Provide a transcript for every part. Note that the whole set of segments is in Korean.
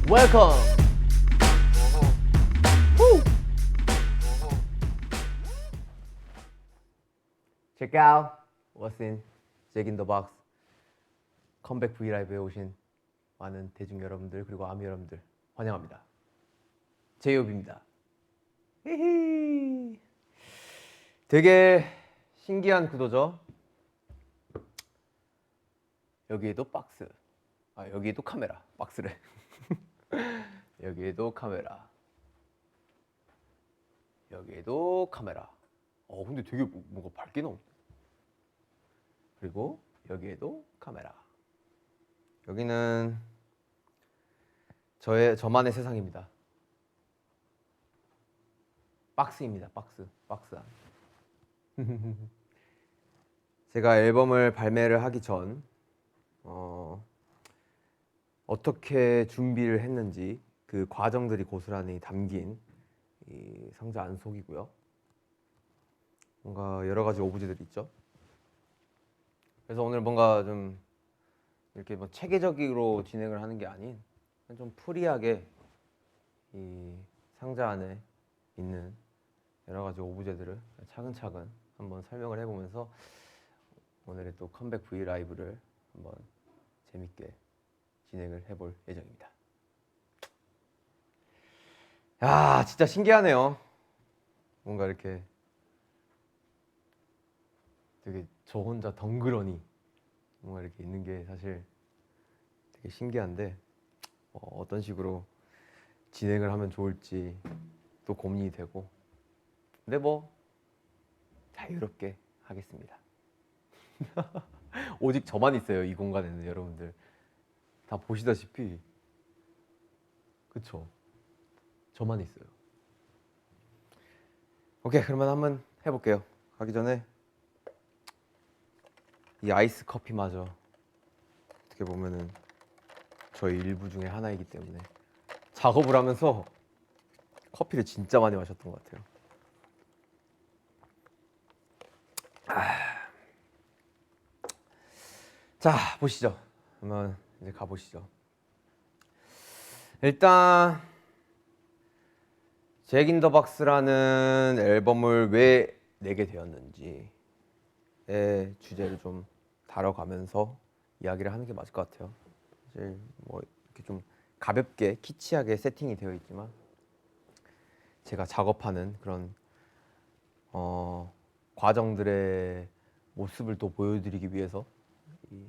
웰컴. Check out what's in Jack in the Box. 컴백 브이라이브에 오신 많은 대중 여러분들 그리고 아미 여러분들 환영합니다. 제이홉입니다. 히히. 되게 신기한 구도죠. 여기에도 박스. 여기에도 카메라. 박스래. 여기에도 카메라. 여기에도 카메라. 근데 되게 뭔가 밝게 나오네. 그리고 여기에도 카메라. 여기는 저만의 세상입니다. 박스입니다. 박스 안. 제가 앨범을 발매를 하기 전 어떻게 준비를 했는지 그 과정들이 고스란히 담긴 이 상자 안속이고요. 뭔가 여러 가지 오브제들이 있죠. 그래서 오늘 뭔가 좀 이렇게 뭐 체계적으로 진행을 하는 게 아닌 좀 프리하게 이 상자 안에 있는 여러 가지 오브제들을 차근차근 한번 설명을 해보면서 오늘의 또 컴백 브이 라이브를 한번 재밌게 진행을 해볼 예정입니다. 야, 진짜 신기하네요. 뭔가 이렇게 되게 저 혼자 덩그러니 뭔가 이렇게 있는 게 사실 되게 신기한데 어떤 식으로 진행을 하면 좋을지 또 고민이 되고, 근데 뭐 자유롭게 하겠습니다. 오직 저만 있어요, 이 공간에는. 여러분들 다 보시다시피 그쵸? 저만 있어요. 오케이, 그러면 한번 해볼게요. 가기 전에 이 아이스 커피마저 어떻게 보면은 저희 일부 중에 하나이기 때문에 작업을 하면서 커피를 진짜 많이 마셨던 것 같아요. 자, 보시죠. 한번 이제 가보시죠. 일단 잭 인 더 박스라는 앨범을 왜 내게 되었는지의 주제를 좀 다뤄가면서 이야기를 하는 게 맞을 것 같아요. 사실 뭐 이렇게 좀 가볍게 키치하게 세팅이 되어 있지만 제가 작업하는 그런 과정들의 모습을 또 보여드리기 위해서 이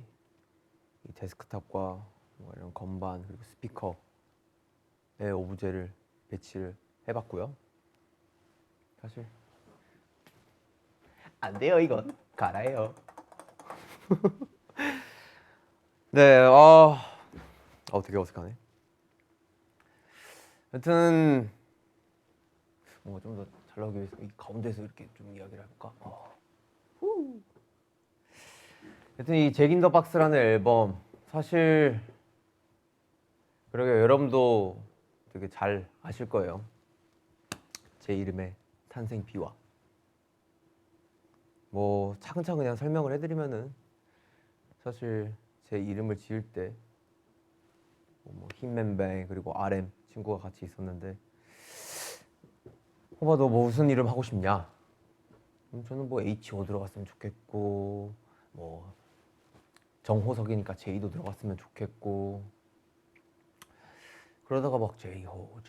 데스크탑과 뭐 이런 건반 그리고 스피커의 오브제를 배치를 해봤고요. 사실 안 돼요, 이건 갈아요. 네, 되게 어색하네. 하여튼 뭔가 좀 더 잘 나오기 위해서 이 가운데서 이렇게 좀 이야기를 해볼까? 하여튼 이 잭 인 더 박스라는 앨범, 사실 그러게 여러분도 되게 잘 아실 거예요. 제 이름의 탄생 비화. 뭐 차근차근 그냥 설명을 해드리면은 사실 제 이름을 지을 때 뭐 힘맨뱅 그리고 RM 친구가 같이 있었는데, 호바 너 뭐 무슨 이름 하고 싶냐? 저는 뭐 H.O 들어갔으면 좋겠고, 뭐 정호석이니까 J도 들어갔으면 좋겠고, 그러다가 막 J호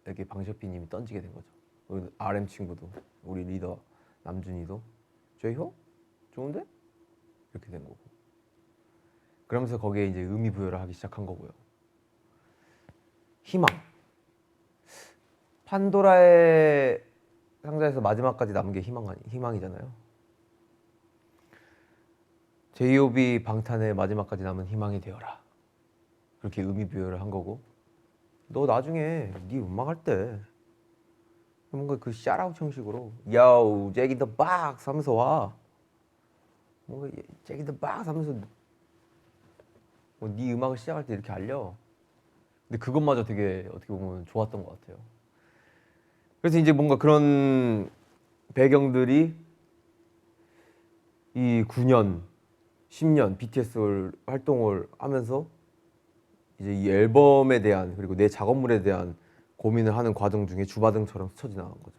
이렇게 방시혁비님이 던지게 된 거죠. 우리 RM 친구도, 우리 리더 남준이도 J호? 좋은데? 이렇게 된 거고, 그러면서 거기에 이제 의미 부여를 하기 시작한 거고요. 희망. 판도라의 상자에서 마지막까지 남은 게 희망이잖아요. J.O.B 방탄의 마지막까지 남은 희망이 되어라. 그렇게 의미 부여를 한 거고, 너 나중에 네 음악 할 때 뭔가 그 샤라웃 형식으로 Yo, Jack in the Box 하면서 와. 뭔가 Jack in the Box 하면서 네 음악을 시작할 때 이렇게 알려. 근데 그것마저 되게 어떻게 보면 좋았던 것 같아요. 그래서 이제 뭔가 그런 배경들이 이 9년, 10년 BTS 활동을 하면서 이제 이 앨범에 대한 그리고 내 작업물에 대한 고민을 하는 과정 중에 주바등처럼 스쳐 지나간 거죠.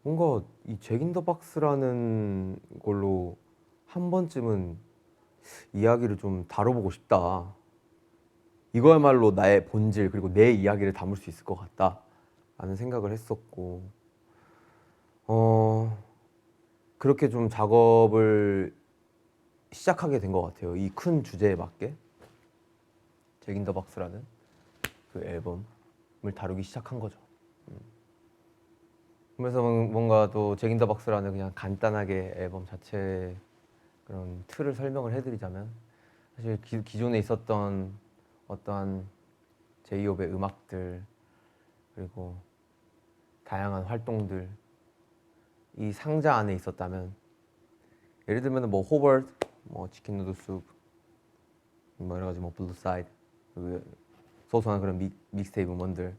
뭔가 이 잭 인 더 박스라는 걸로 한 번쯤은 이야기를 좀 다뤄보고 싶다. 이거야말로 나의 본질 그리고 내 이야기를 담을 수 있을 것 같다 라는 생각을 했었고 그렇게 좀 작업을 시작하게 된 것 같아요. 이 큰 주제에 맞게 잭 인 더 박스라는 그 앨범을 다루기 시작한 거죠. 그래서 뭔가 또 잭 인 더 박스라는 그냥 간단하게 앨범 자체 그런 틀을 설명을 해드리자면 사실 기존에 있었던 어떠한 제이홉의 음악들 그리고 다양한 활동들 이 상자 안에 있었다면 예를 들면 뭐 호버트, 뭐 치킨 누들 수프, 뭐 여러 가지 뭐 블루 사이드 소소한 그런 믹스테이프 음원들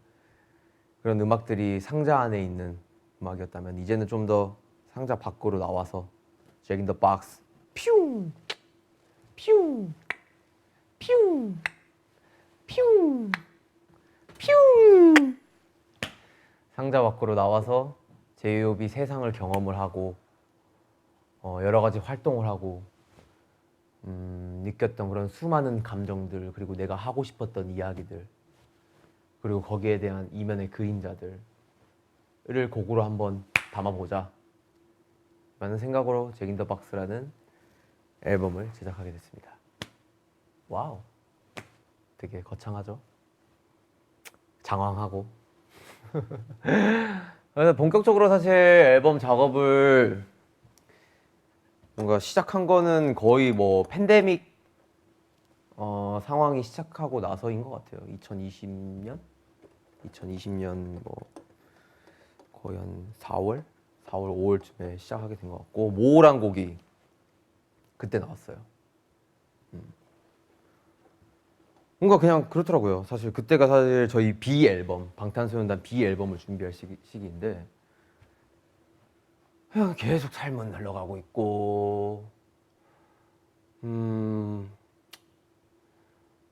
그런 음악들이 상자 안에 있는 음악이었다면 이제는 좀 더 상자 밖으로 나와서 잭 인 더 박스 퓨 퓨 퓨 퓨 퓨 상자 밖으로 나와서 제이홉이 세상을 경험을 하고 여러 가지 활동을 하고 느꼈던 그런 수많은 감정들 그리고 내가 하고 싶었던 이야기들 그리고 거기에 대한 이면의 그림자들을 곡으로 한번 담아보자 라는 생각으로 잭 인 더 박스라는 앨범을 제작하게 됐습니다. 와우, 되게 거창하죠? 장황하고 그래서 본격적으로 사실 앨범 작업을 뭔가 시작한 거는 거의 뭐 팬데믹 상황이 시작하고 나서인 것 같아요. 2020년 뭐 거의 한 4월 5월쯤에 시작하게 된 것 같고 모란 곡이 그때 나왔어요. 뭔가 그냥 그렇더라고요. 사실 그때가 사실 저희 B 앨범 방탄소년단 B 앨범을 준비할 시기인데 그냥 계속 삶은 흘러가고 있고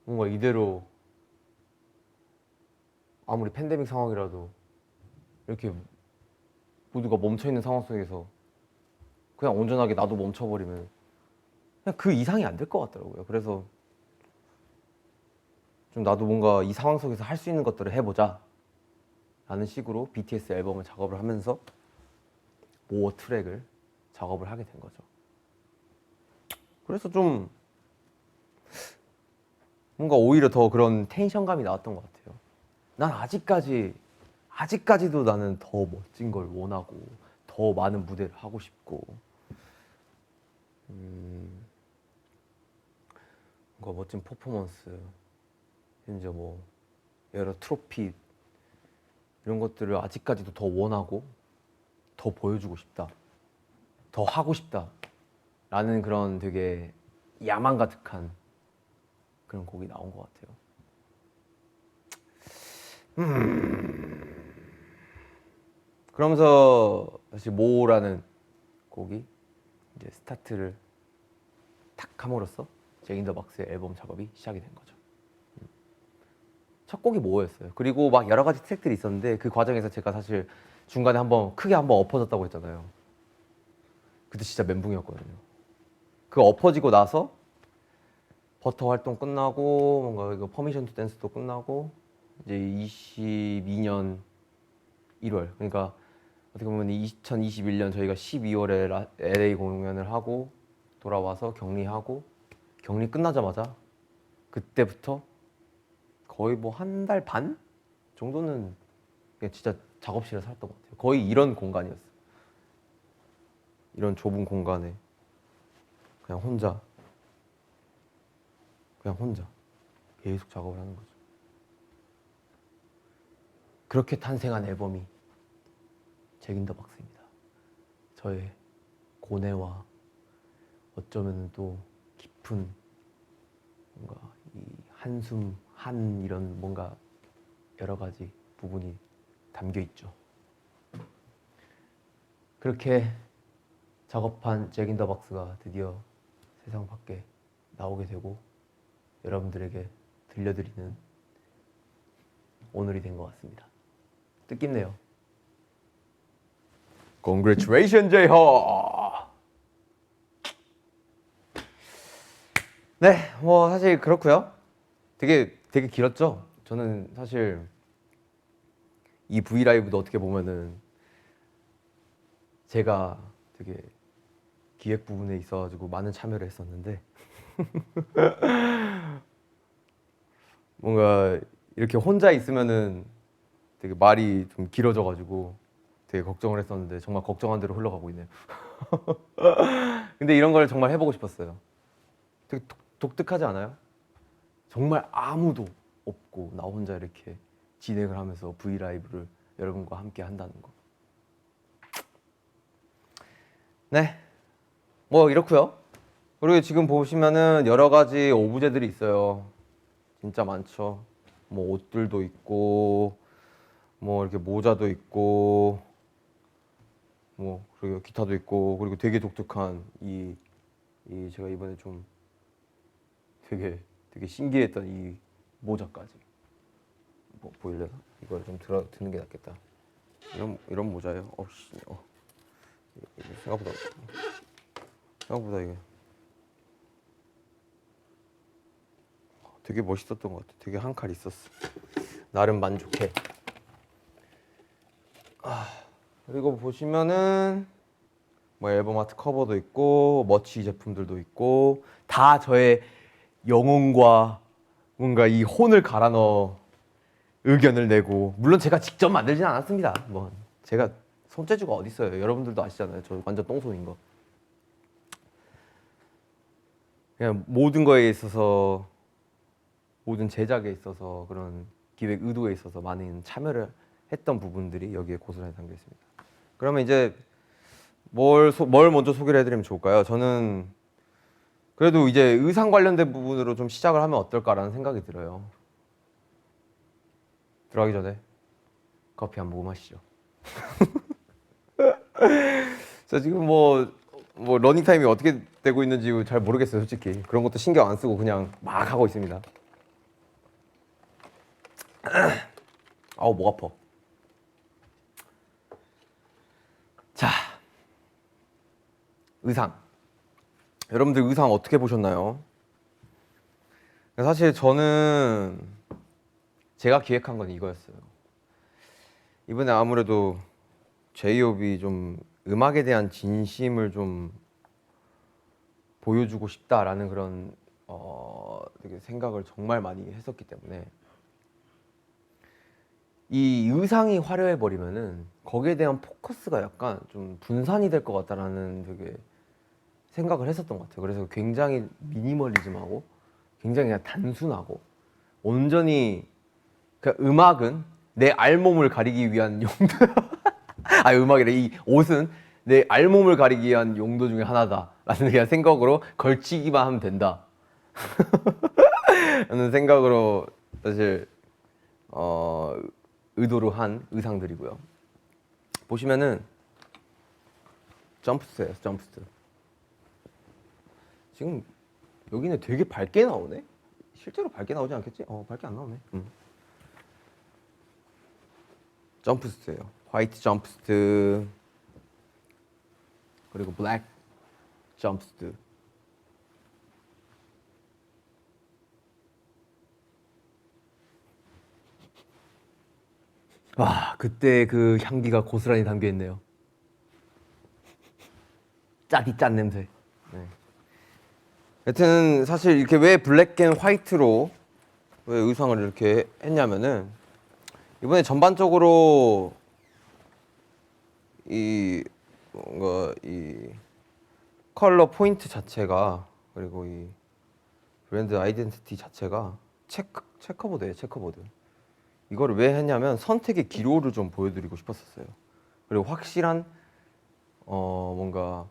뭔가 이대로 아무리 팬데믹 상황이라도 이렇게 모두가 멈춰있는 상황 속에서 그냥 온전하게 나도 멈춰버리면 그냥 그 이상이 안 될 것 같더라고요. 그래서 좀 나도 뭔가 이 상황 속에서 할 수 있는 것들을 해보자 라는 식으로 BTS 앨범을 작업을 하면서 모어 트랙을 작업을 하게 된 거죠. 그래서 좀 뭔가 오히려 더 그런 텐션감이 나왔던 것 같아요. 난 아직까지도 나는 더 멋진 걸 원하고 더 많은 무대를 하고 싶고 뭔가 멋진 퍼포먼스 심지어 뭐 여러 트로피 이런 것들을 아직까지도 더 원하고 더 보여주고 싶다 더 하고 싶다 라는 그런 되게 야망 가득한 그런 곡이 나온 것 같아요. 그러면서 사실 모라는 곡이 이제 스타트를 탁 함으로써 잭 인 더 박스의 앨범 작업이 시작이 된 거죠. 첫 곡이 모어였어요. 그리고 막 여러 가지 트랙들이 있었는데 그 과정에서 제가 사실 중간에 크게 한번 엎어졌다고 했잖아요. 그때 진짜 멘붕이었거든요. 그 엎어지고 나서 버터 활동 끝나고 뭔가 이거 퍼미션 투 댄스도 끝나고 이제 22년 1월 그러니까 어떻게 보면 2021년 저희가 12월에 LA 공연을 하고 돌아와서 격리하고 격리 끝나자마자 그때부터 거의 뭐 한 달 반 정도는 그냥 진짜 작업실에 살았던 것 같아요. 거의 이런 공간이었어요. 이런 좁은 공간에 그냥 혼자 계속 작업을 하는 거죠. 그렇게 탄생한 앨범이 잭 인 더 박스입니다. 저의 고뇌와 어쩌면 또 깊은 뭔가 이 한숨 한 이런 뭔가 여러 가지 부분이 담겨 있죠. 그렇게 작업한 잭 인 더 박스가 드디어 세상 밖에 나오게 되고 여러분들에게 들려드리는 오늘이 된 것 같습니다. 뜻깊네요. Congratulations, 제이허. 네, 뭐 사실 그렇고요. 되게 길었죠. 저는 사실 이 V 라이브도 어떻게 보면은 제가 되게 기획 부분에 있어가지고 많은 참여를 했었는데 뭔가 이렇게 혼자 있으면은 되게 말이 좀 길어져가지고 되게 걱정을 했었는데 정말 걱정한 대로 흘러가고 있네요. 근데 이런 걸 정말 해보고 싶었어요. 되게 독특하지 않아요? 정말 아무도 없고 나 혼자 이렇게 진행을 하면서 V 라이브를 여러분과 함께 한다는 거. 네, 뭐 이렇고요. 그리고 지금 보시면은 여러 가지 오브제들이 있어요. 진짜 많죠. 뭐 옷들도 있고, 뭐 이렇게 모자도 있고, 뭐 그리고 기타도 있고, 그리고 되게 독특한 이 제가 이번에 좀 되게 신기했던 이 모자까지. 뭐 보일래나? 이걸 좀 드는 게 낫겠다. 이런 모자예요. 이게 생각보다 이게 되게 멋있었던 것 같아. 되게 한 칼 있었어. 나름 만족해. 그리고 보시면은 뭐 앨범 아트 커버도 있고 머치 제품들도 있고 다 저의 영혼과 뭔가 이 혼을 갈아 넣어 의견을 내고, 물론 제가 직접 만들진 않았습니다. 뭐 제가 손재주가 어디 있어요. 여러분들도 아시잖아요. 저 완전 똥손인 거. 그냥 모든 거에 있어서, 모든 제작에 있어서, 그런 기획 의도에 있어서 많은 참여를 했던 부분들이 여기에 고스란히 담겨 있습니다. 그러면 이제 뭘 먼저 소개를 해드리면 좋을까요? 저는 그래도 이제 의상 관련된 부분으로 좀 시작을 하면 어떨까라는 생각이 들어요. 들어가기 전에 커피 한 모금 하시죠. 저 지금 뭐 러닝 타임이 어떻게 되고 있는지 잘 모르겠어요, 솔직히. 그런 것도 신경 안 쓰고 그냥 막 하고 있습니다. 아우, 목 아파. 자, 의상. 여러분들 의상 어떻게 보셨나요? 사실 저는 제가 기획한 건 이거였어요. 이번에 아무래도 제이홉이 좀 음악에 대한 진심을 좀 보여주고 싶다라는 그런 되게 생각을 정말 많이 했었기 때문에 이 의상이 화려해 버리면은 거기에 대한 포커스가 약간 좀 분산이 될 것 같다라는 되게 생각을 했었던 것 같아요. 그래서 굉장히 미니멀리즘하고 굉장히 그냥 단순하고 온전히 그러니까 음악은 내 알몸을 가리기 위한 용도 음악이래. 이 옷은 내 알몸을 가리기 위한 용도 중에 하나다라는 그냥 생각으로 걸치기만 하면 된다 라는 생각으로 사실 의도로 한 의상들이고요. 보시면은 점프스예요. 점프스. 지금 여기는 되게 밝게 나오네. 실제로 밝게 나오지 않겠지? 밝게 안 나오네. 점프스예요. 화이트 점프스트 그리고 블랙 점프스트. 와, 그때 그 향기가 고스란히 담겨 있네요. 짜디 짠 냄새. 네. 여튼 사실 이렇게 왜 블랙 앤 화이트로 왜 의상을 이렇게 했냐면은 이번에 전반적으로 이 뭔가 이 컬러 포인트 자체가 그리고 이 브랜드 아이덴티티 자체가 체커보드예요. 체커보드. 이거를 왜 했냐면 선택의 기로를 좀 보여드리고 싶었었어요. 그리고 확실한 뭔가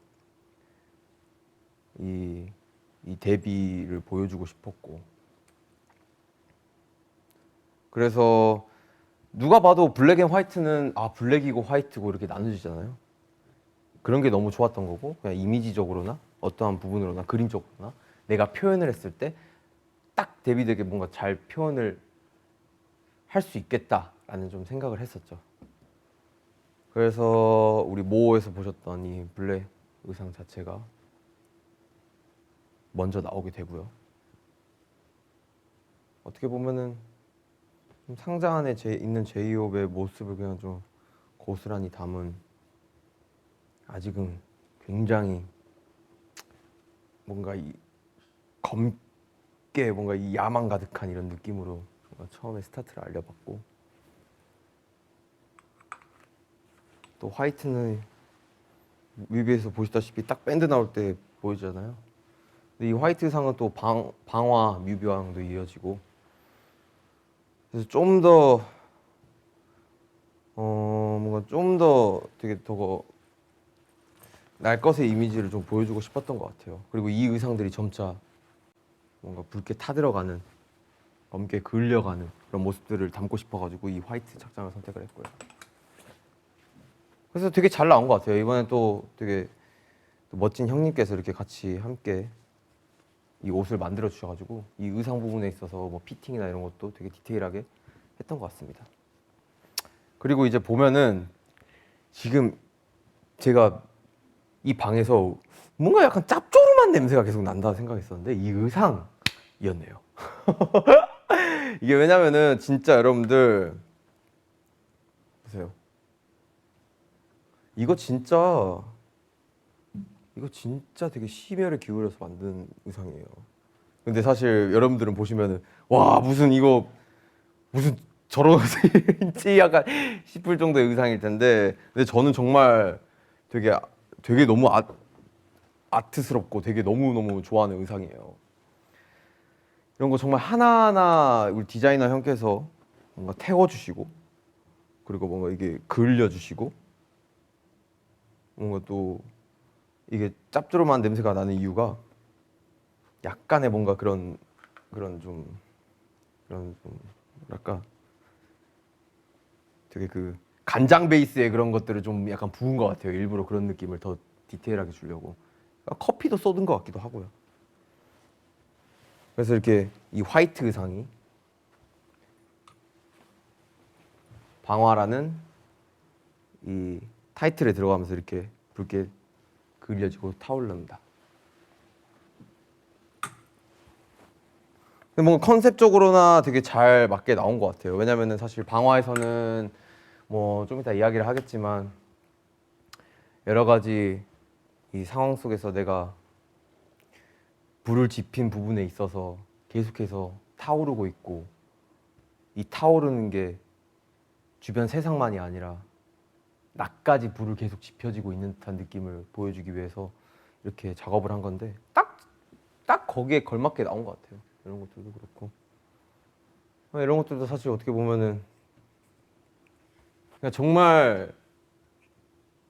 이 대비를 보여주고 싶었고, 그래서 누가 봐도 블랙 앤 화이트는 블랙이고 화이트고 이렇게 나눠지잖아요. 그런 게 너무 좋았던 거고, 그냥 이미지적으로나 어떠한 부분으로나 그림적으로나 내가 표현을 했을 때 딱 데뷔되게 뭔가 잘 표현을 할 수 있겠다라는 좀 생각을 했었죠. 그래서 우리 모에서 보셨던 이 블랙 의상 자체가 먼저 나오게 되고요. 어떻게 보면은 좀 상자 안에 있는 제이홉의 모습을 그냥 좀 고스란히 담은, 아직은 굉장히 뭔가 이 검게 뭔가 이 야망 가득한 이런 느낌으로 처음에 스타트를 알려봤고, 또 화이트는 뮤비에서 보시다시피 딱 밴드 나올 때 보이잖아요. 근데 이 화이트 상은 또 방화 뮤비와도 이어지고, 그래서 좀 더 뭔가 좀 더 되게 더 날 것의 이미지를 좀 보여주고 싶었던 것 같아요. 그리고 이 의상들이 점차 뭔가 붉게 타들어가는, 검게 그을려가는 그런 모습들을 담고 싶어가지고 이 화이트 착장을 선택을 했고요. 그래서 되게 잘 나온 것 같아요. 이번엔 또 되게 또 멋진 형님께서 이렇게 같이 함께 이 옷을 만들어 주셔가지고 이 의상 부분에 있어서 뭐 피팅이나 이런 것도 되게 디테일하게 했던 것 같습니다. 그리고 이제 보면은 지금 제가 이 방에서 뭔가 약간 짭조름한 냄새가 계속 난다 생각했었는데 이 의상이었네요. 이게 왜냐면은 진짜 여러분들 보세요. 이거 진짜 되게 심혈을 기울여서 만든 의상이에요. 근데 사실 여러분들은 보시면은 와 무슨 이거 무슨 저런 옷이 약간 싶을 정도의 의상일 텐데, 근데 저는 정말 되게 너무 아트스럽고 되게 너무 좋아하는 의상이에요. 이런 거 정말 하나하나 우리 디자이너 형께서 뭔가 태워주시고, 그리고 뭔가 이게 그을려주시고, 뭔가 또 이게 짭조름한 냄새가 나는 이유가 약간의 뭔가 그런 좀 뭐랄까 되게 그 간장 베이스의 그런 것들을 좀 약간 부은 것 같아요. 일부러 그런 느낌을 더 디테일하게 주려고. 커피도 쏟은 것 같기도 하고요. 그래서 이렇게 이 화이트 의상이 방화라는 이 타이틀에 들어가면서 이렇게 붉게 그려지고 타오릅니다. 근데 뭔가 컨셉적으로나 되게 잘 맞게 나온 것 같아요. 왜냐면은 사실 방화에서는 뭐 좀 이따 이야기를 하겠지만 여러 가지 이 상황 속에서 내가 불을 지핀 부분에 있어서 계속해서 타오르고 있고, 이 타오르는 게 주변 세상만이 아니라 나까지 불을 계속 지펴지고 있는 듯한 느낌을 보여주기 위해서 이렇게 작업을 한 건데 딱 거기에 걸맞게 나온 것 같아요. 이런 것들도 그렇고 이런 것들도 사실 어떻게 보면은 그냥 정말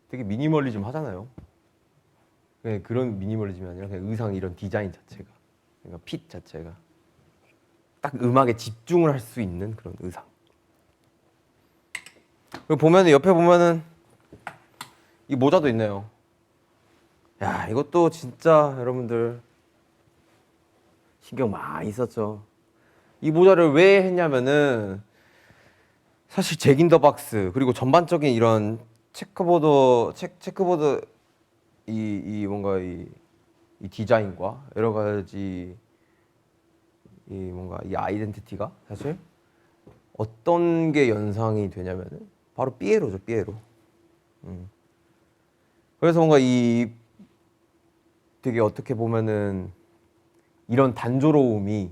되게 미니멀리즘 하잖아요. 그냥 그런 미니멀리즘이 아니라 그냥 의상 이런 디자인 자체가, 그러니까 핏 자체가 딱 음악에 집중을 할 수 있는 그런 의상. 그리고 보면은 옆에 보면은 이 모자도 있네요. 야, 이것도 진짜 여러분들 신경 많이 썼죠. 이 모자를 왜 했냐면은 사실 잭 인 더 박스 그리고 전반적인 이런 체크보드 이 뭔가 이 디자인과 여러 가지 이 뭔가 이 아이덴티티가 사실 어떤 게 연상이 되냐면은 바로 삐에로죠, 삐에로. 그래서 뭔가 이 되게 어떻게 보면은 이런 단조로움이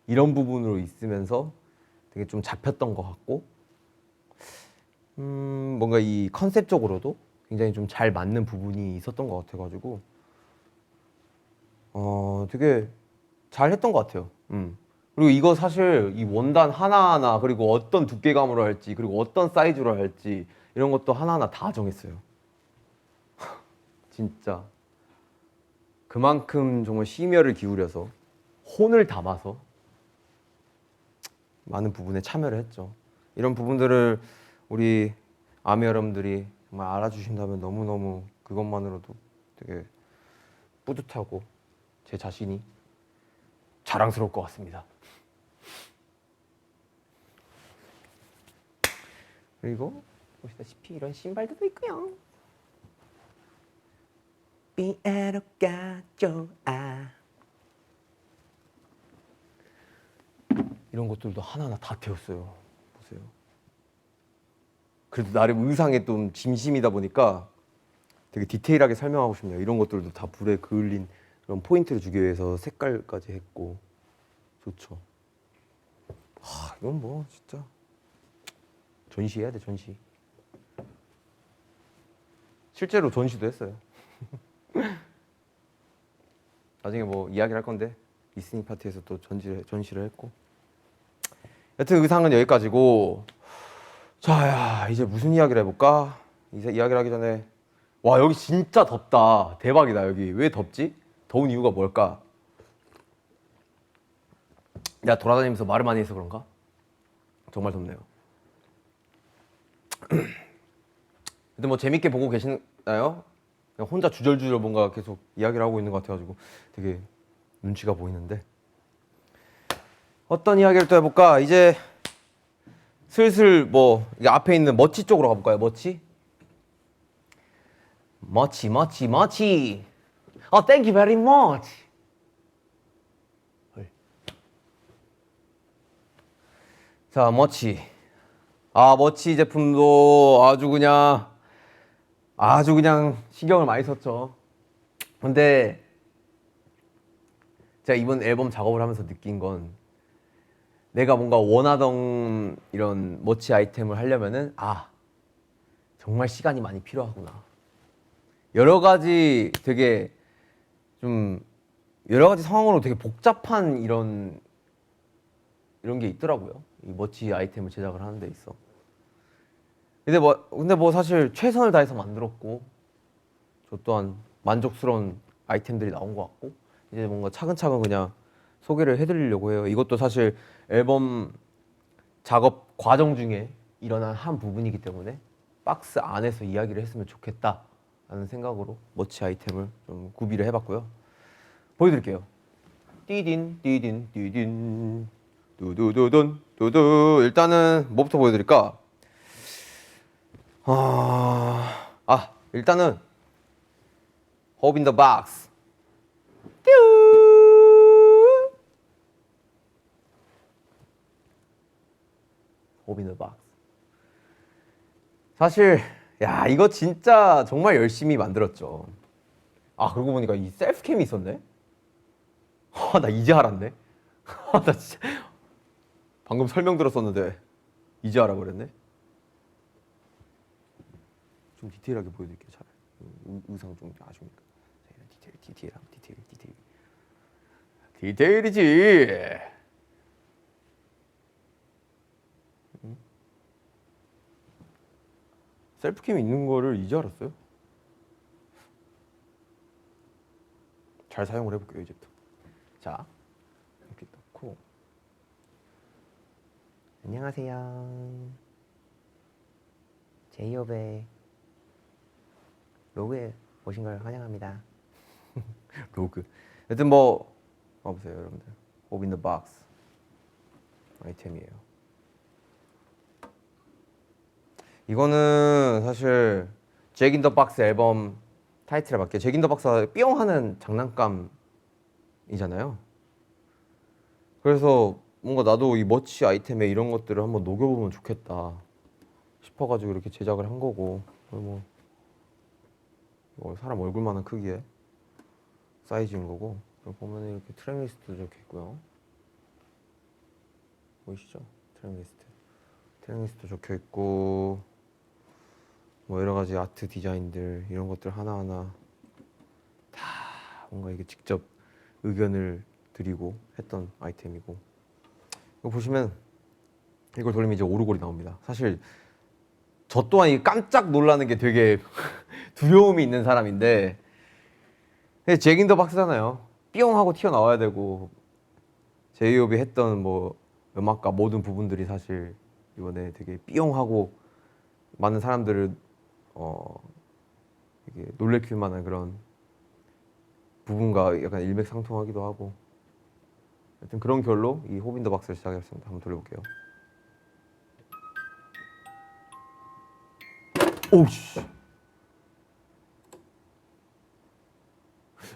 이런 부분으로 있으면서 되게 좀 잡혔던 것 같고, 뭔가 이 컨셉적으로도 굉장히 좀 잘 맞는 부분이 있었던 것 같아가지고 되게 잘 했던 것 같아요. 그리고 이거 사실 이 원단 하나하나 그리고 어떤 두께감으로 할지 그리고 어떤 사이즈로 할지 이런 것도 하나하나 다 정했어요. 진짜 그만큼 정말 심혈을 기울여서 혼을 담아서 많은 부분에 참여를 했죠. 이런 부분들을 우리 아미 여러분들이 정말 알아주신다면 너무너무 그것만으로도 되게 뿌듯하고 제 자신이 자랑스러울 것 같습니다. 그리고 보시다시피 이런 신발들도 있고요. 삐에로가 좋아. 이런 것들도 하나하나 다 태웠어요. 보세요. 그래도 나름 의상에 좀 진심이다 보니까 되게 디테일하게 설명하고 싶네요. 이런 것들도 다 불에 그을린 그런 포인트를 주기 위해서 색깔까지 했고 좋죠. 이건 뭐 진짜 전시해야 돼, 전시. 실제로 전시도 했어요. 나중에 뭐 이야기를 할 건데 리스닝 파티에서 또 전시를 했고. 여튼 의상은 여기까지고. 자, 야, 이제 무슨 이야기를 해볼까? 이제 이야기를 하기 전에 와, 여기 진짜 덥다. 대박이다. 여기 왜 덥지? 더운 이유가 뭘까? 내가 돌아다니면서 말을 많이 해서 그런가? 정말 덥네요. 근데 뭐 재밌게 보고 계시나요? 그냥 혼자 주절주절 뭔가 계속 이야기를 하고 있는 것 같아가지고 되게 눈치가 보이는데 어떤 이야기를 또 해볼까? 이제 슬슬 뭐 이게 앞에 있는 머치 쪽으로 가볼까요? 머치? 머치. Thank you very much. 자, 머치. 머치 제품도 아주 그냥 신경을 많이 썼죠. 근데 제가 이번 앨범 작업을 하면서 느낀 건 내가 뭔가 원하던 이런 머치 아이템을 하려면은 정말 시간이 많이 필요하구나. 여러 가지 상황으로 되게 복잡한 이런 게 있더라고요. 이 머치 아이템을 제작을 하는 데 있어. 근데 뭐 사실 최선을 다해서 만들었고 저 또한 만족스러운 아이템들이 나온 것 같고 이제 뭔가 차근차근 그냥 소개를 해드리려고 해요. 이것도 사실 앨범 작업 과정 중에 일어난 한 부분이기 때문에 박스 안에서 이야기를 했으면 좋겠다라는 생각으로 머치 아이템을 좀 구비를 해봤고요. 보여드릴게요. 띠딘 두두두둔 두두. 일단은 뭐부터 보여드릴까? 일단은 Hope in the Box. Hope in the Box. 사실 이거 진짜 정말 열심히 만들었죠. 그러고 보니까 이 셀프캠이 있었네. 나 이제 알았네. 나 진짜 방금 설명 들었었는데 이제 알아버렸네. 좀 디테일하게 보여드릴게요. 차라리 의상 좀 아쉬우니까. 디테일이지. 셀프캠 있는 거를 이제 알았어요. 잘 사용을 해볼게요. 이제부터. 자, 이렇게 넣고. 안녕하세요. 제이홉의 로그에 오신 걸 환영합니다. 로그. 여튼 뭐 봐보세요, 여러분들. Hope in the Box 아이템이에요. 이거는 사실 잭 인 더 박스 앨범 타이틀에 맞게 잭 인 더 박스가 뿅 하는 장난감이잖아요. 그래서 뭔가 나도 이 머치 아이템에 이런 것들을 한번 녹여보면 좋겠다 싶어가지고 이렇게 제작을 한 거고, 뭐 사람 얼굴만한 크기의 사이즈인 거고, 보면 이렇게 트랙 리스트도 적혀 있고요. 보이시죠? 트랙 리스트 적혀 있고, 뭐 여러 가지 아트 디자인들 이런 것들 하나하나 다 뭔가 이게 직접 의견을 드리고 했던 아이템이고, 이거 보시면 이걸 돌리면 이제 오르골이 나옵니다. 사실 저 또한 이 깜짝 놀라는 게 되게 두려움이 있는 사람인데, 잭 인 더 박스잖아요. 뿅 하고 튀어나와야 되고, 제이홉이 했던 뭐 음악과 모든 부분들이 사실 이번에 되게 뿅 하고 많은 사람들을 이게 놀래킬 만한 그런 부분과 약간 일맥상통하기도 하고, 하여튼 그런 결로 이 호빈 더 박스를 시작했습니다. 한번 돌려볼게요. 오우씨.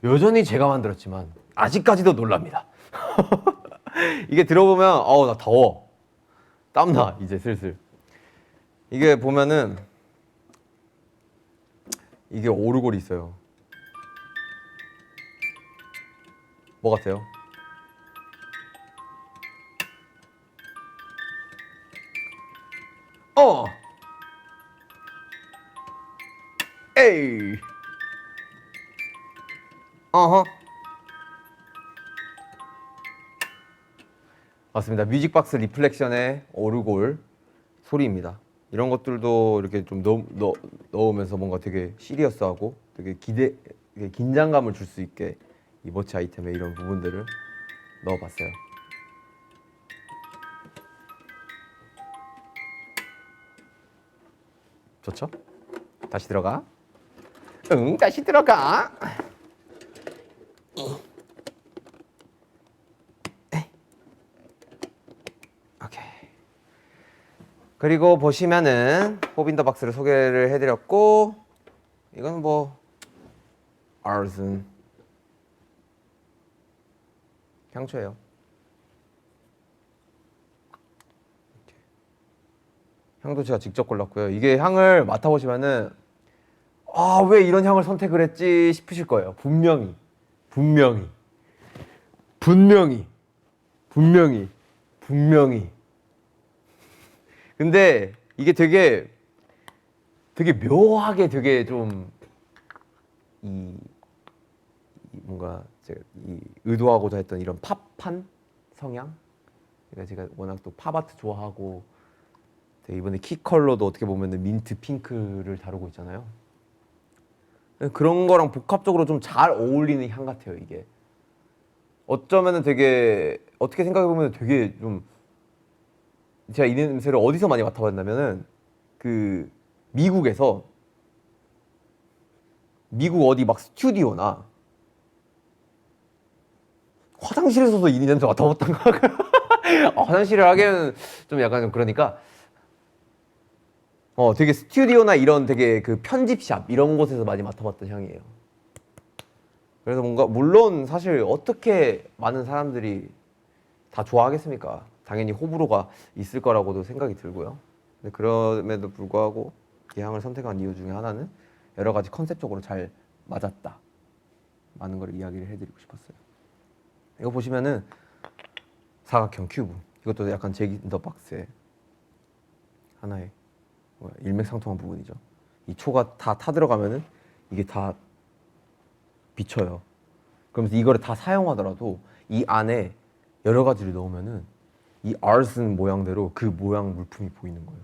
여전히 제가 만들었지만 아직까지도 놀랍니다. 이게 들어보면 나 더워. 땀나 이제 슬슬. 이게 보면은 이게 오르골이 있어요. 뭐 같아요? 에이. 어허. 맞습니다. 뮤직박스 리플렉션의 오르골 소리입니다. 이런 것들도 이렇게 좀 넣으면서 뭔가 되게 시리어스하고 되게 되게 긴장감을 줄 수 있게 이 머치 아이템에 이런 부분들을 넣어봤어요. 좋죠? 다시 들어가. 응, 다시 들어가. 오케이. 그리고 보시면은 호빈 더 박스를 소개를 해드렸고, 이건 뭐 아르슨 향초예요. 향도 제가 직접 골랐고요. 이게 향을 맡아보시면은 왜 이런 향을 선택을 했지 싶으실 거예요. 분명히 근데 이게 되게 묘하게 되게 좀 뭔가 제가 의도하고자 했던 이런 팝한 성향. 그러니까 제가 워낙 또 팝아트 좋아하고 이번에 키 컬러도 어떻게 보면 민트 핑크를 다루고 있잖아요. 그런 거랑 복합적으로 좀 잘 어울리는 향 같아요. 이게 어쩌면은 되게 어떻게 생각해 보면 되게 좀 제가 이 냄새를 어디서 많이 맡아봤냐면은 그 미국 어디 막 스튜디오나 화장실에서도 이 냄새 맡아봤던 거. 화장실을 하기에는 좀 약간 좀 그러니까 되게 스튜디오나 이런 되게 그 편집샵 이런 곳에서 많이 맡아봤던 향이에요. 그래서 뭔가 물론 사실 어떻게 많은 사람들이 다 좋아하겠습니까? 당연히 호불호가 있을 거라고도 생각이 들고요. 근데 그럼에도 불구하고 이 향을 선택한 이유 중에 하나는 여러 가지 컨셉적으로 잘 맞았다. 많은 걸 이야기를 해드리고 싶었어요. 이거 보시면은 사각형 큐브. 이것도 약간 잭 인 더 박스의 하나의 일맥상통한 부분이죠. 이 초가 다 타들어가면은 이게 다 비쳐요. 그러면서 이거를 다 사용하더라도 이 안에 여러 가지를 넣으면은 이 아르슨 모양대로 그 모양 물품이 보이는 거예요.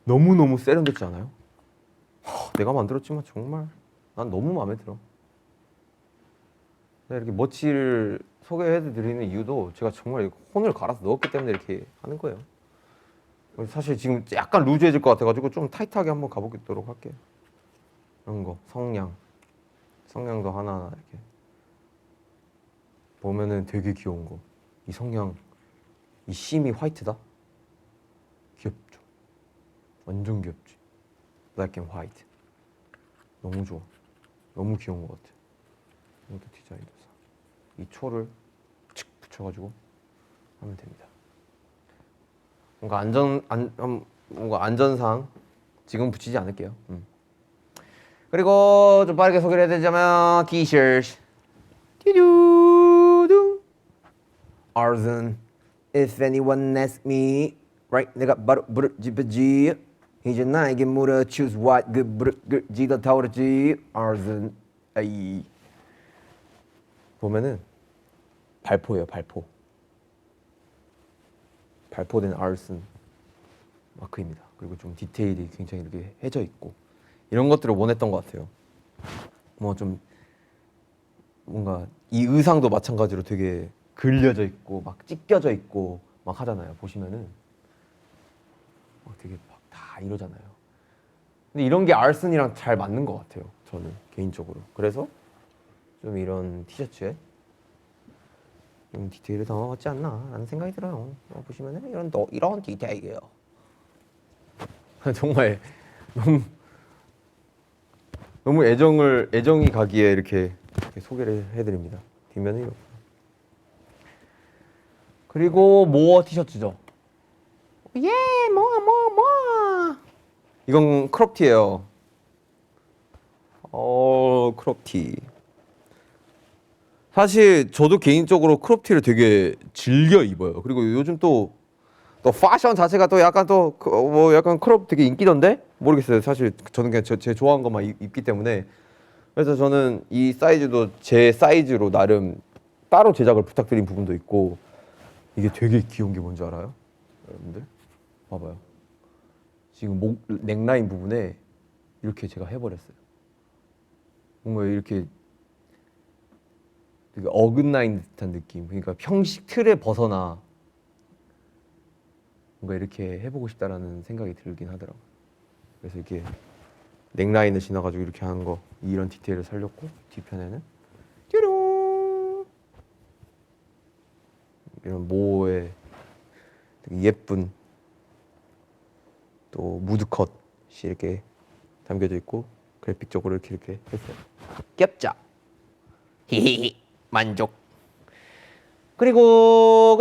너무 세련됐지 않아요? 내가 만들었지만 정말 난 너무 마음에 들어. 이렇게 머치를 소개해드리는 이유도 제가 정말 혼을 갈아서 넣었기 때문에 이렇게 하는 거예요. 사실 지금 약간 루즈해질 것 같아가지고 좀 타이트하게 한번 가보도록 할게요. 이런 거 성냥도 하나하나 이렇게 보면은 되게 귀여운 거. 이 성냥 이 심이 화이트다. 귀엽죠. 완전 귀엽지. Black and white. 너무 좋아. 너무 귀여운 것 같아. 이것도 디자인도 이 초를 칙 붙여가지고 하면 됩니다. 뭔가 안전상 지금 붙이지 않을게요. 그리고 좀 빠르게 소개를 해드리자면 티셔츠 띠두둥 Arzen If anyone asks me right 내가 바로 부르지지 이제 나에게 물어 choose what 그 부르지가 타오르지 Arzen 아이 보면은 발포예요. 발포된 Arzen 마크입니다. 그리고 좀 디테일이 굉장히 이렇게 해져 있고 이런 것들을 원했던 것 같아요. 뭐 좀 뭔가 이 의상도 마찬가지로 되게 그려져 있고 막 찢겨져 있고 막 하잖아요. 보시면은 막 되게 막 다 이러잖아요. 근데 이런 게 알슨이랑 잘 맞는 것 같아요. 저는 개인적으로. 그래서 좀 이런 티셔츠에 좀 디테일을 담아봤지 않나 라는 생각이 들어요. 보시면은 이런 디테일이에요. 정말 너무 애정이 가기에 이렇게 소개를 해드립니다. 뒷면은 이렇고. 그리고 모어 티셔츠죠. 예, 모어. 이건 크롭티예요. 크롭티. 사실 저도 개인적으로 크롭티를 되게 즐겨 입어요. 그리고 요즘 또 패션 자체가 또 약간 뭐 약간 크롭 되게 인기던데? 모르겠어요. 사실 저는 그냥 제 좋아하는 것만 입기 때문에. 그래서 저는 이 사이즈도 제 사이즈로 나름 따로 제작을 부탁드린 부분도 있고, 이게 되게 귀여운 게 뭔지 알아요? 여러분들 봐봐요. 지금 목 넥라인 부분에 이렇게 제가 해버렸어요. 뭔가 이렇게 되게 어긋나인 듯한 느낌. 그러니까 형식 틀에 벗어나 뭔가 이렇게 해보고 싶다라는 생각이 들긴 하더라고요. 그래서 이렇게 넥라인을 지나가지고 이렇게 하는 거, 이런 디테일을 살렸고, 뒤편에는 뾰롱 이런 모의 되게 예쁜 또 무드컷이 이렇게 담겨져 있고, 그래픽적으로 이렇게 했어요. 귀엽죠? 히히히 만족. 그리고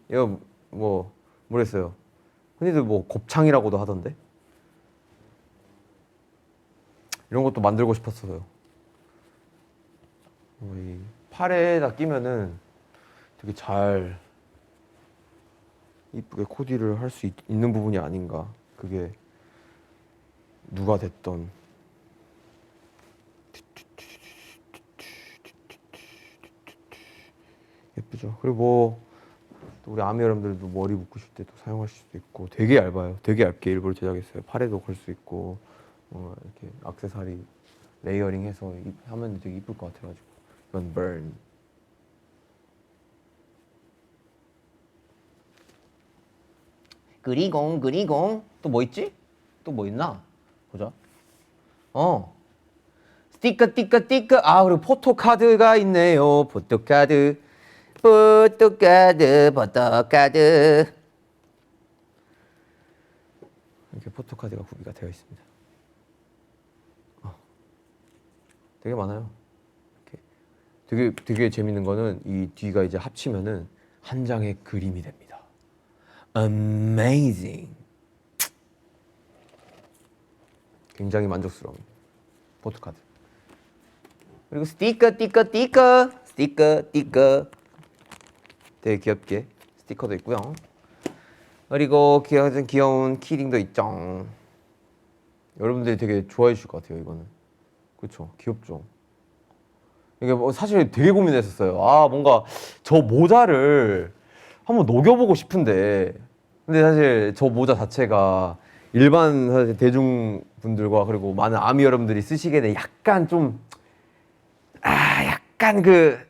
이거 뭐 모르겠어요. 흔히들 뭐 곱창이라고도 하던데, 이런 것도 만들고 싶었어요. 이 팔에다 끼면은 되게 잘 이쁘게 코디를 할 수 있는 부분이 아닌가. 그게 누가 됐던. 예쁘죠. 그리고 뭐 또 우리 아미 여러분들도 머리 묶으실 때 또 사용하실 수도 있고, 되게 얇아요. 되게 얇게 일부러 제작했어요. 팔에도 걸 수 있고, 이렇게 액세서리 레이어링해서 하면 되게 이쁠 것 같아가지고. 이건 burn. 그리고 또 뭐 있지? 또 뭐 있나? 보자. 스티커. 그리고 포토카드가 있네요. 포토카드. 이렇게 포토카드가 구비가 되어 있습니다. 되게 많아요. 이렇게 되게 재밌는 거는 이 뒤가 이제 합치면은 한 장의 그림이 됩니다. Amazing. 굉장히 만족스러운 포토카드. 그리고 스티커. 되게 귀엽게 스티커도 있고요. 그리고 귀여운 키링도 있죠. 여러분들이 되게 좋아해 주실 것 같아요. 이거는. 그렇죠. 귀엽죠. 이게 뭐 사실 되게 고민했었어요. 뭔가 저 모자를 한번 녹여보고 싶은데, 근데 사실 저 모자 자체가 일반 사실 대중분들과 그리고 많은 아미 여러분들이 쓰시기에는 약간 좀 약간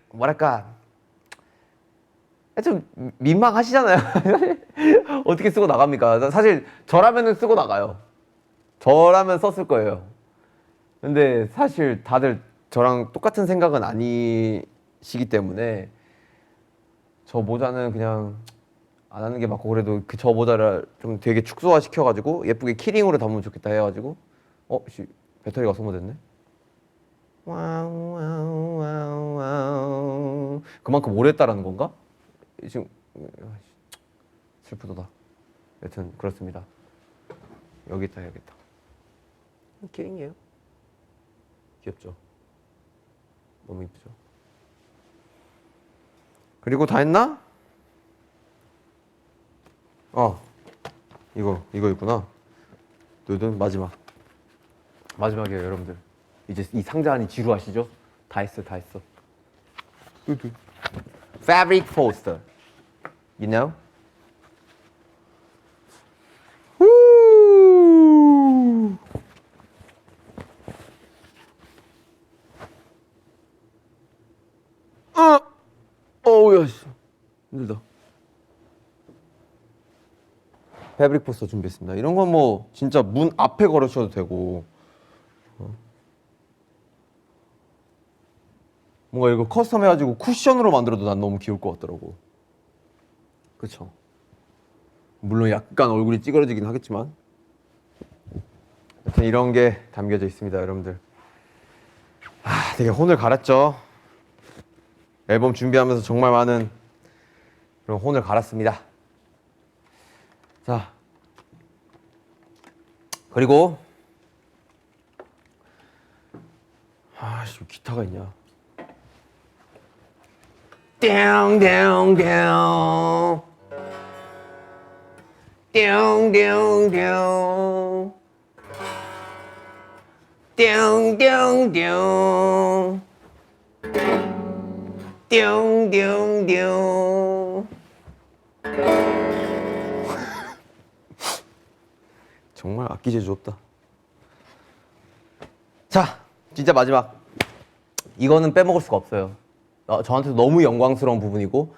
뭐랄까 좀 민망하시잖아요. 어떻게 쓰고 나갑니까? 사실 저라면은 쓰고 나가요. 저라면 썼을 거예요. 근데 사실 다들 저랑 똑같은 생각은 아니시기 때문에 저 모자는 그냥 안 하는 게 맞고, 그래도 저 모자를 좀 되게 축소화 시켜가지고 예쁘게 키링으로 담으면 좋겠다 해가지고 배터리가 소모됐네. 그만큼 오래 했다라는 건가? 지금 슬프다. 여튼 그렇습니다. 여기 있다 해야겠다. 키링이에요. 귀엽죠? 너무 이쁘죠? 그리고 다 했나? 이거 있구나. 누든 마지막이에요, 여러분들. 이제 이 상자 안이 지루하시죠? 다 했어. 두두. Fabric poster. You know? 어우야, 힘들다. 패브릭 포스터 준비했습니다. 이런 건 뭐 진짜 문 앞에 걸으셔도 되고, 뭔가 이거 커스텀 해가지고 쿠션으로 만들어도 난 너무 귀여울 것 같더라고. 그쵸? 물론 약간 얼굴이 찌그러지긴 하겠지만 하여튼 이런 게 담겨져 있습니다, 여러분들. 되게 혼을 갈았죠. 앨범 준비하면서 정말 많은 그런 혼을 갈았습니다. 자, 그리고 아씨, 기타가 있냐? 띵띵띵 띵띵띵 띵띵띵 띵띵띵 정말 악기 재주 없다. 자, 진짜 마지막. 이거는 빼먹을 수가 없어요. 저한테도 너무 영광스러운 부분이고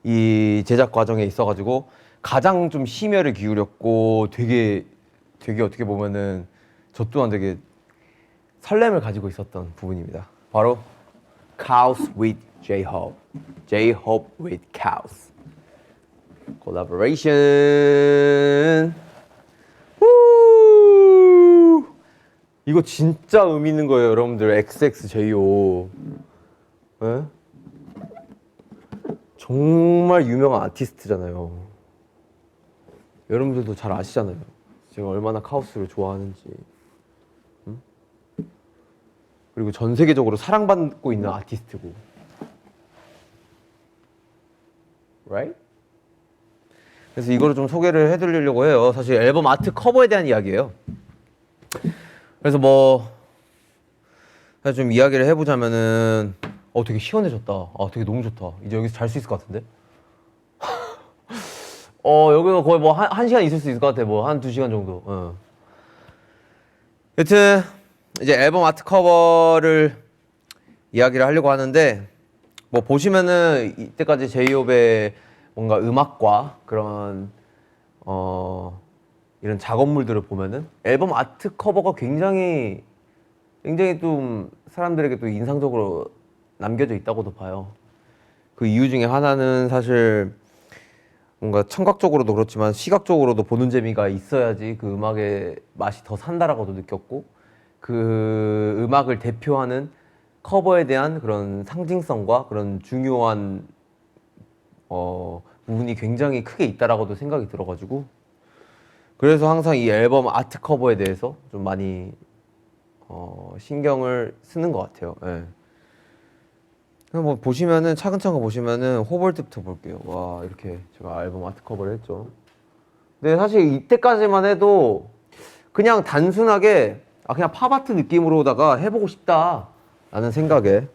이 제작 과정에 있어가지고 가장 좀 심혈을 기울였고 되게 어떻게 보면은 저 또한 되게 설렘을 가지고 있었던 부분입니다. 바로 Cows with J-Hope, J-Hope with Cows collaboration. 우! 이거 진짜 의미 있는 거예요, 여러분들. XXJO. 에? 정말 유명한 아티스트잖아요. 여러분들도 잘 아시잖아요. 제가 얼마나 카오스를 좋아하는지. 응? 그리고 전 세계적으로 사랑받고 있는 아티스트고. Right? 그래서 이거를 좀 소개를 해드리려고 해요. 사실 앨범 아트 커버에 대한 이야기예요. 그래서 뭐 좀 이야기를 해보자면은 되게 시원해졌다. 되게 너무 좋다. 이제 여기서 잘 수 있을 것 같은데? 여기서 거의 뭐 한 시간 있을 수 있을 것 같아. 뭐 한 2시간 정도. 여튼 이제 앨범 아트 커버를 이야기를 하려고 하는데 뭐 보시면은 이때까지 제이홉의 뭔가 음악과 그런 이런 작업물들을 보면은 앨범 아트 커버가 굉장히 좀 사람들에게 또 인상적으로 남겨져 있다고도 봐요. 그 이유 중에 하나는 사실 뭔가 청각적으로도 그렇지만 시각적으로도 보는 재미가 있어야지 그 음악의 맛이 더 산다라고도 느꼈고, 그 음악을 대표하는 커버에 대한 그런 상징성과 그런 중요한 부분이 굉장히 크게 있다라고도 생각이 들어가지고, 그래서 항상 이 앨범 아트 커버에 대해서 좀 많이 신경을 쓰는 것 같아요. 예. 뭐 보시면은 차근차근 보시면은 호벌트부터 볼게요. 와, 이렇게 제가 앨범 아트 커버를 했죠. 근데 사실 이때까지만 해도 그냥 단순하게 그냥 팝아트 느낌으로다가 해보고 싶다라는 생각에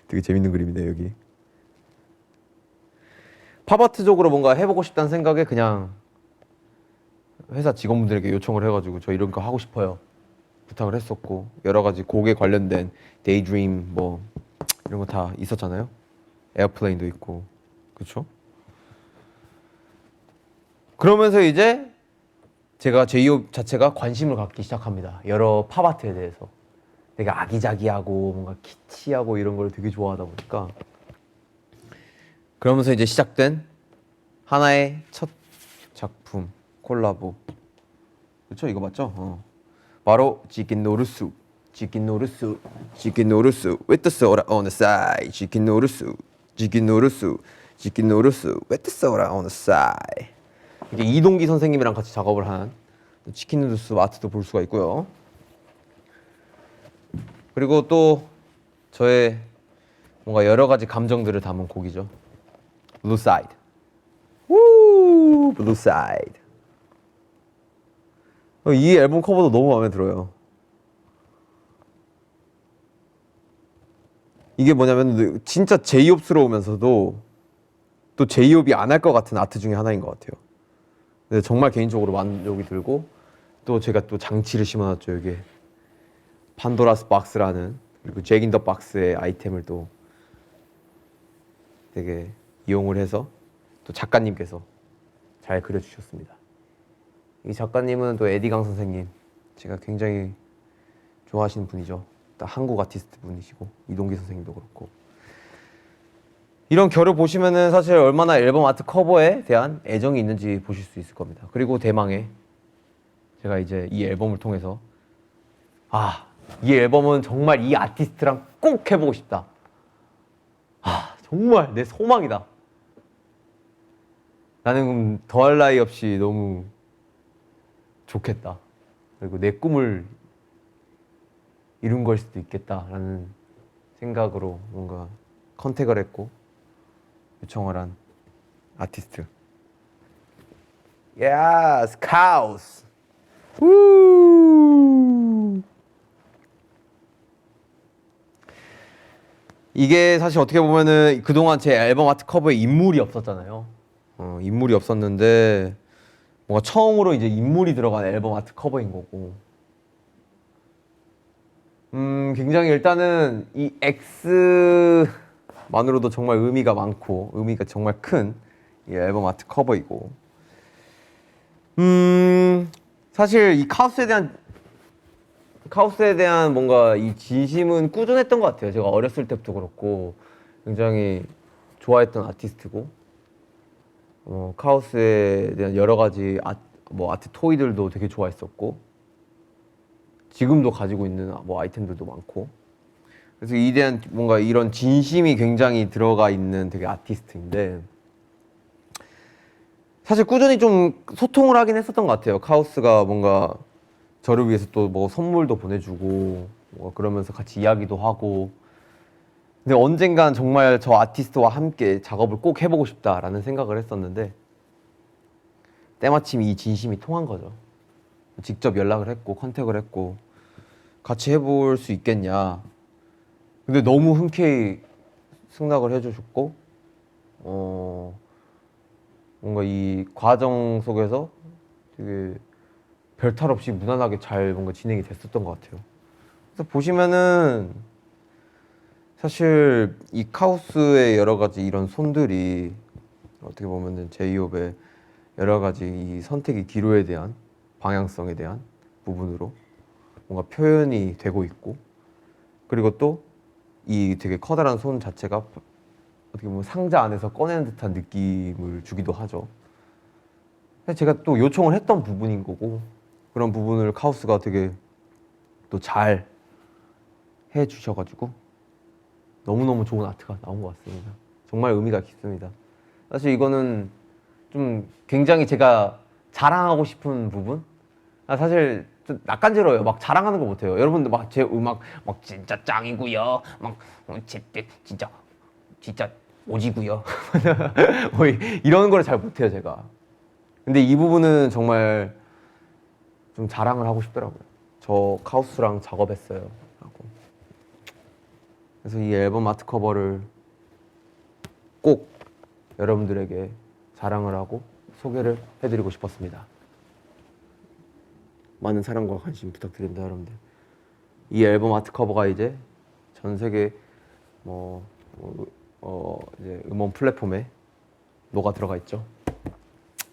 되게 재밌는 그림이네 여기. 팝아트적으로 뭔가 해보고 싶다는 생각에 그냥 회사 직원분들에게 요청을 해가지고 저 이런 거 하고 싶어요 부탁을 했었고, 여러 가지 곡에 관련된 데이드림 뭐 이런 거 다 있었잖아요. 에어플레인도 있고, 그렇죠? 그러면서 이제 제가 제이홉 자체가 관심을 갖기 시작합니다. 여러 팝아트에 대해서. 되게 아기자기하고 뭔가 키치하고 이런 걸 되게 좋아하다 보니까, 그러면서 이제 시작된 하나의 첫 작품 콜라보. 그렇죠? 이거 맞죠? 바로 치킨 노르스 with the soda on the side. 치킨 노르스 with the soda on the side. 이게 이동기 선생님이랑 같이 작업을 한 치킨 누르스 아트도 볼 수가 있고요. 그리고 또 저의 뭔가 여러 가지 감정들을 담은 곡이죠. Blue Side. 우, Blue Side. 이 앨범 커버도 너무 마음에 들어요. 이게 뭐냐면 진짜 제이홉스러우면서도 또 제이홉이 안 할 것 같은 아트 중에 하나인 것 같아요. 근데 정말 개인적으로 만족이 들고, 또 제가 또 장치를 심어놨죠. 여기에 판도라스 박스라는, 그리고 잭 인 더 박스의 아이템을 또 되게 이용을 해서 또 작가님께서 잘 그려주셨습니다. 이 작가님은 또 에디강 선생님, 제가 굉장히 좋아하시는 분이죠. 한국 아티스트 분이시고 이동기 선생님도 그렇고. 이런 결을 보시면은 사실 얼마나 앨범 아트 커버에 대한 애정이 있는지 보실 수 있을 겁니다. 그리고 대망의 제가 이제 이 앨범을 통해서 이 앨범은 정말 이 아티스트랑 꼭 해보고 싶다. 정말 내 소망이다. 나는 더할 나위 없이 너무 좋겠다. 그리고 내 꿈을 이룬 걸 수도 있겠다라는 생각으로 뭔가 컨택을 했고 요청을 한 아티스트. Yes, 카우스. 이게 사실 어떻게 보면은 그동안 제 앨범 아트 커버에 인물이 없었잖아요. 인물이 없었는데 뭔가 처음으로 이제 인물이 들어간 앨범 아트 커버인 거고. 굉장히 일단은 이 X만으로도 정말 의미가 많고 의미가 정말 큰 이 앨범 아트 커버이고. 사실 이 카우스에 대한 뭔가 이 진심은 꾸준했던 것 같아요. 제가 어렸을 때부터 그렇고 굉장히 좋아했던 아티스트고 카우스에 대한 여러 가지 아트 토이들도 되게 좋아했었고 지금도 가지고 있는 아이템들도 많고 그래서 이에 대한 뭔가 이런 진심이 굉장히 들어가 있는 되게 아티스트인데 사실 꾸준히 좀 소통을 하긴 했었던 것 같아요. 카우스가 뭔가 저를 위해서 또 뭐 선물도 보내주고 그러면서 같이 이야기도 하고 근데 언젠간 정말 저 아티스트와 함께 작업을 꼭 해보고 싶다라는 생각을 했었는데 때마침 이 진심이 통한 거죠. 직접 연락을 했고 컨택을 했고 같이 해볼 수 있겠냐. 근데 너무 흔쾌히 승낙을 해주셨고 뭔가 이 과정 속에서 되게 별탈 없이 무난하게 잘 뭔가 진행이 됐었던 것 같아요. 그래서 보시면은 사실 이 카우스의 여러 가지 이런 손들이 어떻게 보면은 제이홉의 여러 가지 이 선택의 기로에 대한 방향성에 대한 부분으로 뭔가 표현이 되고 있고 그리고 또 이 되게 커다란 손 자체가 어떻게 보면 상자 안에서 꺼내는 듯한 느낌을 주기도 하죠. 제가 또 요청을 했던 부분인 거고 그런 부분을 카우스가 되게 또 잘 해주셔가지고 너무너무 좋은 아트가 나온 것 같습니다. 정말 의미가 깊습니다. 사실 이거는 좀 굉장히 제가 자랑하고 싶은 부분? 사실 좀 낯간지러워요. 막 자랑하는 거 못해요. 여러분들 막 제 음악 막 진짜 짱이고요. 막 진짜 오지고요. 뭐 이런 걸 잘 못해요 제가. 근데 이 부분은 정말 좀 자랑을 하고 싶더라고요. 저 카우스랑 작업했어요 라고. 그래서 이 앨범 아트 커버를 꼭 여러분들에게 자랑을 하고 소개를 해드리고 싶었습니다. 많은 사랑과 관심 부탁드립니다 여러분들. 이 앨범 아트 커버가 이제 전 세계 이제 음원 플랫폼에 녹아 들어가 있죠.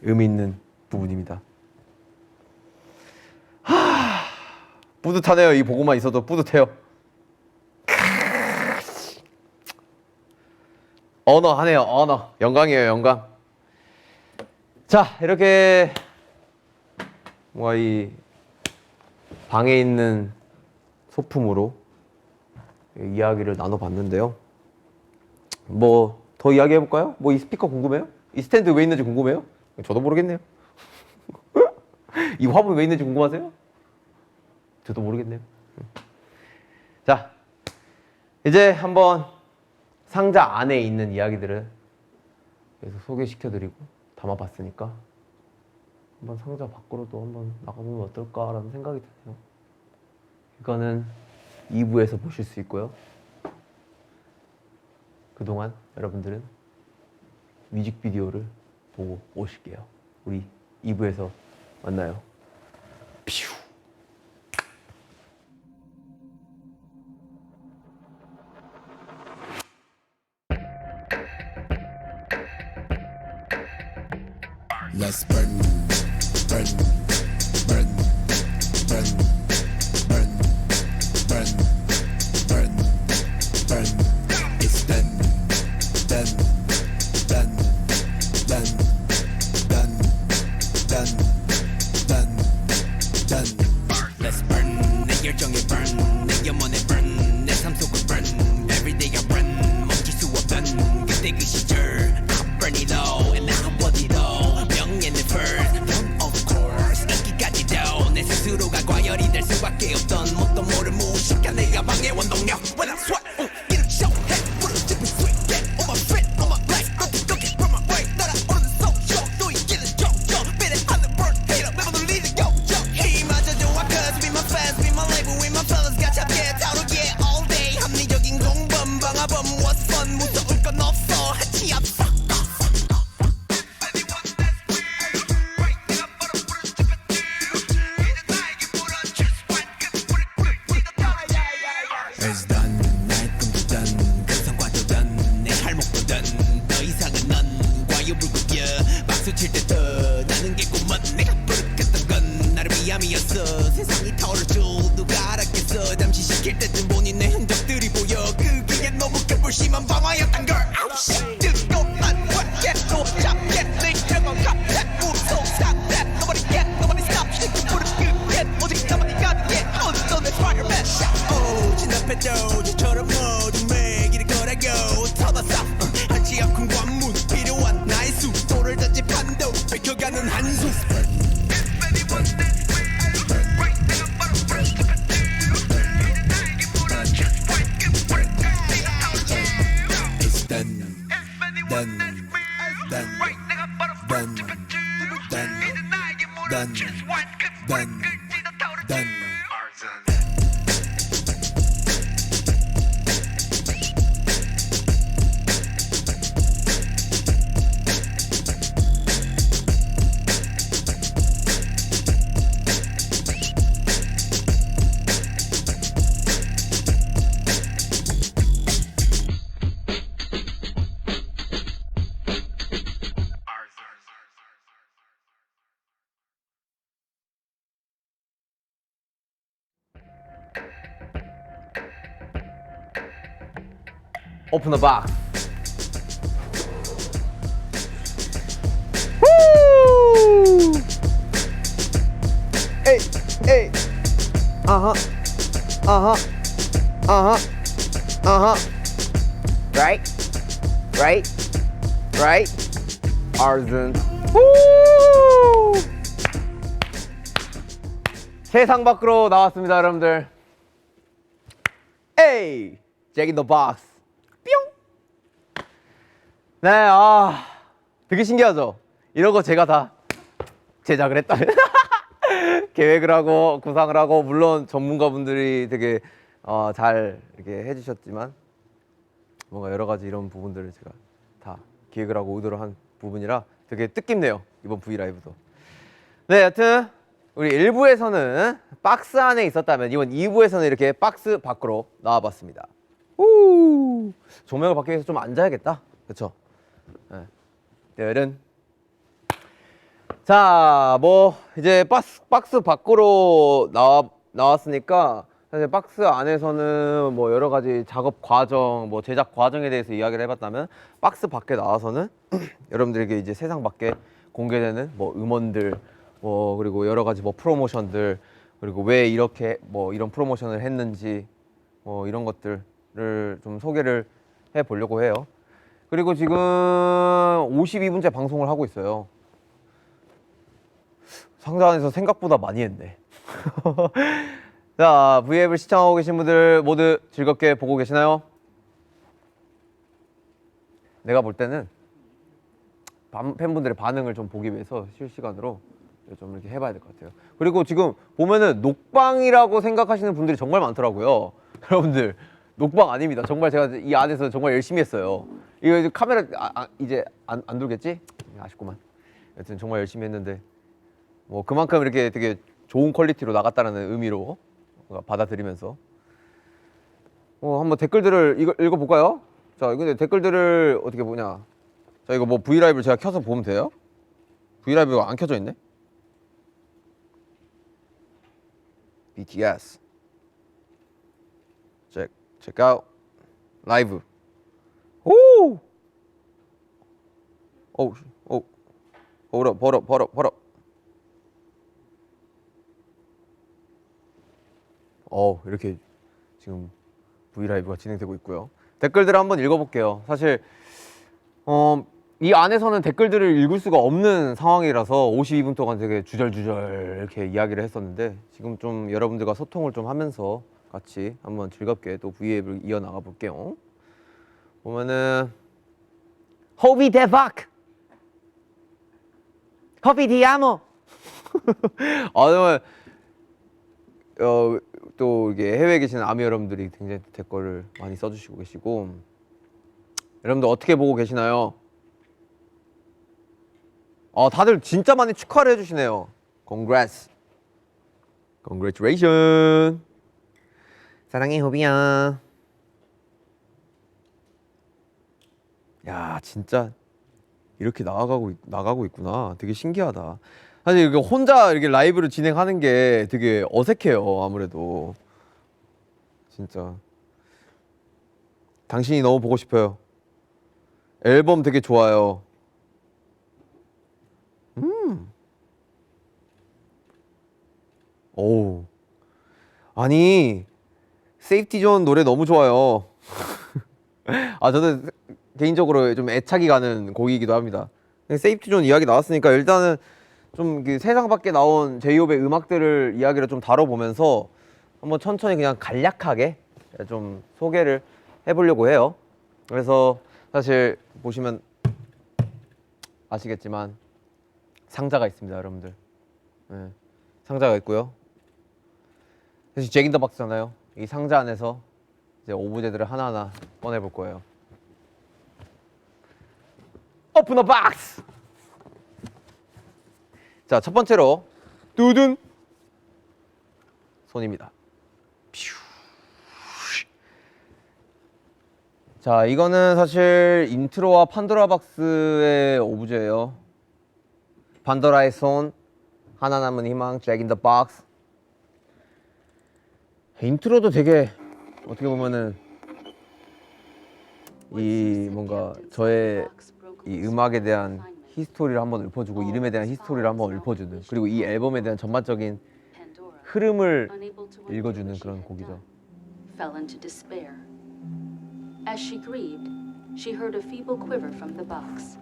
의미 있는 부분입니다. 뿌듯하네요. 이 보고만 있어도 뿌듯해요. 언어하네요. 언어. 영광이에요. 영광. 자, 이렇게 뭔가 이 방에 있는 소품으로 이야기를 나눠봤는데요. 뭐 더 이야기해볼까요? 뭐 이 스피커 궁금해요? 이 스탠드 왜 있는지 궁금해요? 저도 모르겠네요. 이 화분 왜 있는지 궁금하세요? 저도 모르겠네요. 자, 이제 한번 상자 안에 있는 이야기들을 계속 소개시켜드리고 담아봤으니까 한번 상자 밖으로도 한번 나가보면 어떨까라는 생각이 드네요. 이거는 2부에서 보실 수 있고요. 그동안 여러분들은 뮤직비디오를 보고 오실게요. 우리 2부에서 만나요. 퓨. Let's burn, burn, burn, burn. 내 열정에 burn 내 염원에 burn 내 삶 속을 burn everyday I run 멈출 수 없던 그때 그 시절 I burn it all and I want it all 명예는 first of course 인기까지도 내 스스로가 과열이 될 수밖에 없던 뭣도 모를 무식한 내 가방의 원동력 When I sweat 이를 쇼해 부르짖은 sweet get on my feet on my life 꺾이 from my way 날아오르는 소쇼 또 이기는 종종 비례하는 bird hater 매번 울리는 요정 이마저 좋아 cause be my fans be my label with my fellas 가차게 다루게 all day 합리적인 공범 방화범 what's fun 무서울 건 없어 한치 앞서 It's done 나의 꿈도 done 그 성과도 done 내 할목도 done 더 이상은 넌 과유불급이야 박수 칠 때 더 나는 개꿈만 내가 부르겠던 건 나를 위함이었어 세상이 타오를 줄 누가 알았겠어 잠시 시킬 때쯤 보니 내 흔적들이 보여 그게 너무 큰 불심한 방화였단 걸 뜨겁만 확겠고 잡겠 내 영원 값해 무소상해 Nobody get nobody stop 부르 끝에 오직 나만이 가능해 어떤 내 fireman 진압해도 저처럼 모든 매길을 걸어고 터봤어 한치 앞큰 관문 필요한 나의 숙소를 전집한도 뺏겨가는 한숨 It's done done done done done done done done Open the box. Woo! Hey, hey. Uh-huh. Uh-huh. Uh-huh. Uh-huh. Right? Right? Right? Arson. Woo! 세상 밖으로 나왔습니다, 여러분들. Hey! Jack in the box. 뿅! 네, 되게 신기하죠? 이런 거 제가 다 제작을 했다. 계획을 하고 구상을 하고 물론 전문가분들이 되게 잘 이렇게 해주셨지만 뭔가 여러 가지 이런 부분들을 제가 다 기획을 하고 의도를 한 부분이라 되게 뜻깊네요. 이번 브이라이브도. 네, 여튼 우리 1부에서는 박스 안에 있었다면 이번 2부에서는 이렇게 박스 밖으로 나와봤습니다. 우 조명을 밖에 해서 좀 앉아야겠다. 그쵸? 네. 내일은 자, 뭐 이제 박스 밖으로 나왔으니까 사실 박스 안에서는 뭐 여러 가지 작업 과정, 뭐 제작 과정에 대해서 이야기를 해봤다면 박스 밖에 나와서는 여러분들에게 이제 세상 밖에 공개되는 뭐 음원들, 뭐 그리고 여러 가지 뭐 프로모션들, 그리고 왜 이렇게 뭐 이런 프로모션을 했는지 뭐 이런 것들을 좀 소개를 해 보려고 해요. 그리고 지금 52분째 방송을 하고 있어요. 상자 안에서 생각보다 많이 했네. 자, V앱을 시청하고 계신 분들 모두 즐겁게 보고 계시나요? 내가 볼 때는 팬분들의 반응을 좀 보기 위해서 실시간으로 좀 이렇게 해봐야 될 것 같아요. 그리고 지금 보면은 녹방이라고 생각하시는 분들이 정말 많더라고요. 여러분들 녹방 아닙니다. 정말 제가 이 안에서 정말 열심히 했어요. 이거 이제 카메라 이제 안 돌겠지? 아쉽구만. 여튼 정말 열심히 했는데 뭐 그만큼 이렇게 되게 좋은 퀄리티로 나갔다는 의미로 받아들이면서 한번 댓글들을 읽어볼까요? 자, 근데 댓글들을 어떻게 보냐? 자, 이거 뭐 브이라이브를 제가 켜서 보면 돼요? 브이라이브가 안 켜져 있네? BTS check out 라이브. 오! 버려. 이렇게 지금 브이라이브가 진행되고 있고요. 댓글들을 한번 읽어볼게요. 사실 이 안에서는 댓글들을 읽을 수가 없는 상황이라서 52분 동안 되게 주절주절 이렇게 이야기를 했었는데 지금 좀 여러분들과 소통을 좀 하면서 같이 한번 즐겁게 또 브이앱을 이어나가 볼게요. 보면은 호비 대박! 호비 디아모! 정말 또 이게 해외에 계시는 아미 여러분들이 굉장히 댓글을 많이 써주시고 계시고 여러분들 어떻게 보고 계시나요? 다들 진짜 많이 축하를 해주시네요. Congrats, congratulations. 사랑해 호비야. 야 진짜 이렇게 나가고 있구나. 되게 신기하다. 사실 이렇게 혼자 이렇게 라이브를 진행하는 게 되게 어색해요. 아무래도 진짜 당신이 너무 보고 싶어요. 앨범 되게 좋아요. 오, 아니 세이프티 존 노래 너무 좋아요. 저는 개인적으로 좀 애착이 가는 곡이기도 합니다. 세이프티 존 이야기 나왔으니까 일단은 좀 세상 밖에 나온 제이홉의 음악들을 이야기를 좀 다뤄보면서 한번 천천히 그냥 간략하게 좀 소개를 해보려고 해요. 그래서 사실 보시면 아시겠지만 상자가 있습니다, 여러분들. 네, 상자가 있고요. 사실 잭 인 더 박스잖아요. 이 상자 안에서 이제 오브제들을 하나하나 꺼내볼 거예요. 오픈 더 박스! 자, 첫 번째로 뚜둔 손입니다. 자, 이거는 사실 인트로와 판도라 박스의 오브제예요. 판도라의 손, 하나 남은 희망, 잭 인 더 박스. 인트로도 되게 어떻게 보면은 이 뭔가 저의 이 음악에 대한 히스토리를 한번 읊어주고 이름에 대한 히스토리를 한번 읊어주는, 그리고 이 앨범에 대한 전반적인 흐름을 읽어주는 그런 곡이죠. Fell into despair. As she grieved, she heard a feeble quiver from the box.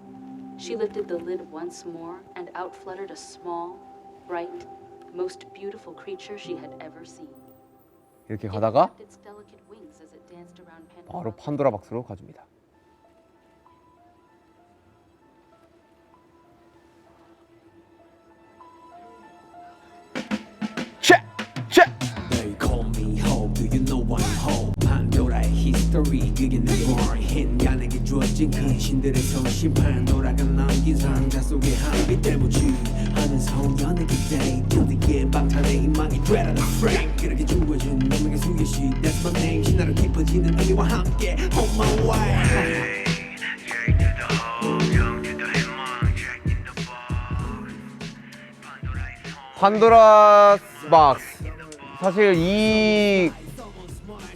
She lifted the lid once more, and out fluttered a small, bright, most beautiful creature she had ever seen. 이렇게 It 가다가 flapped its delicate wings as it danced around 바로 Pandora. 판도라 박스로 가줍니다. They call me Hope, do you know I'm Hope? 판도라의 history 그게 내 born 인간에게 주어진 근신들의 손심 판도라가 남긴 상자 속에 한빛 대무치 하는 소년의 그때 견디기에 방탄의 희망이 되라는 frame 그렇게 주어진 운명의 수계시 That's my name 신화로 깊어지는 의미와 함께 On my way 판도라 박스. 사실 이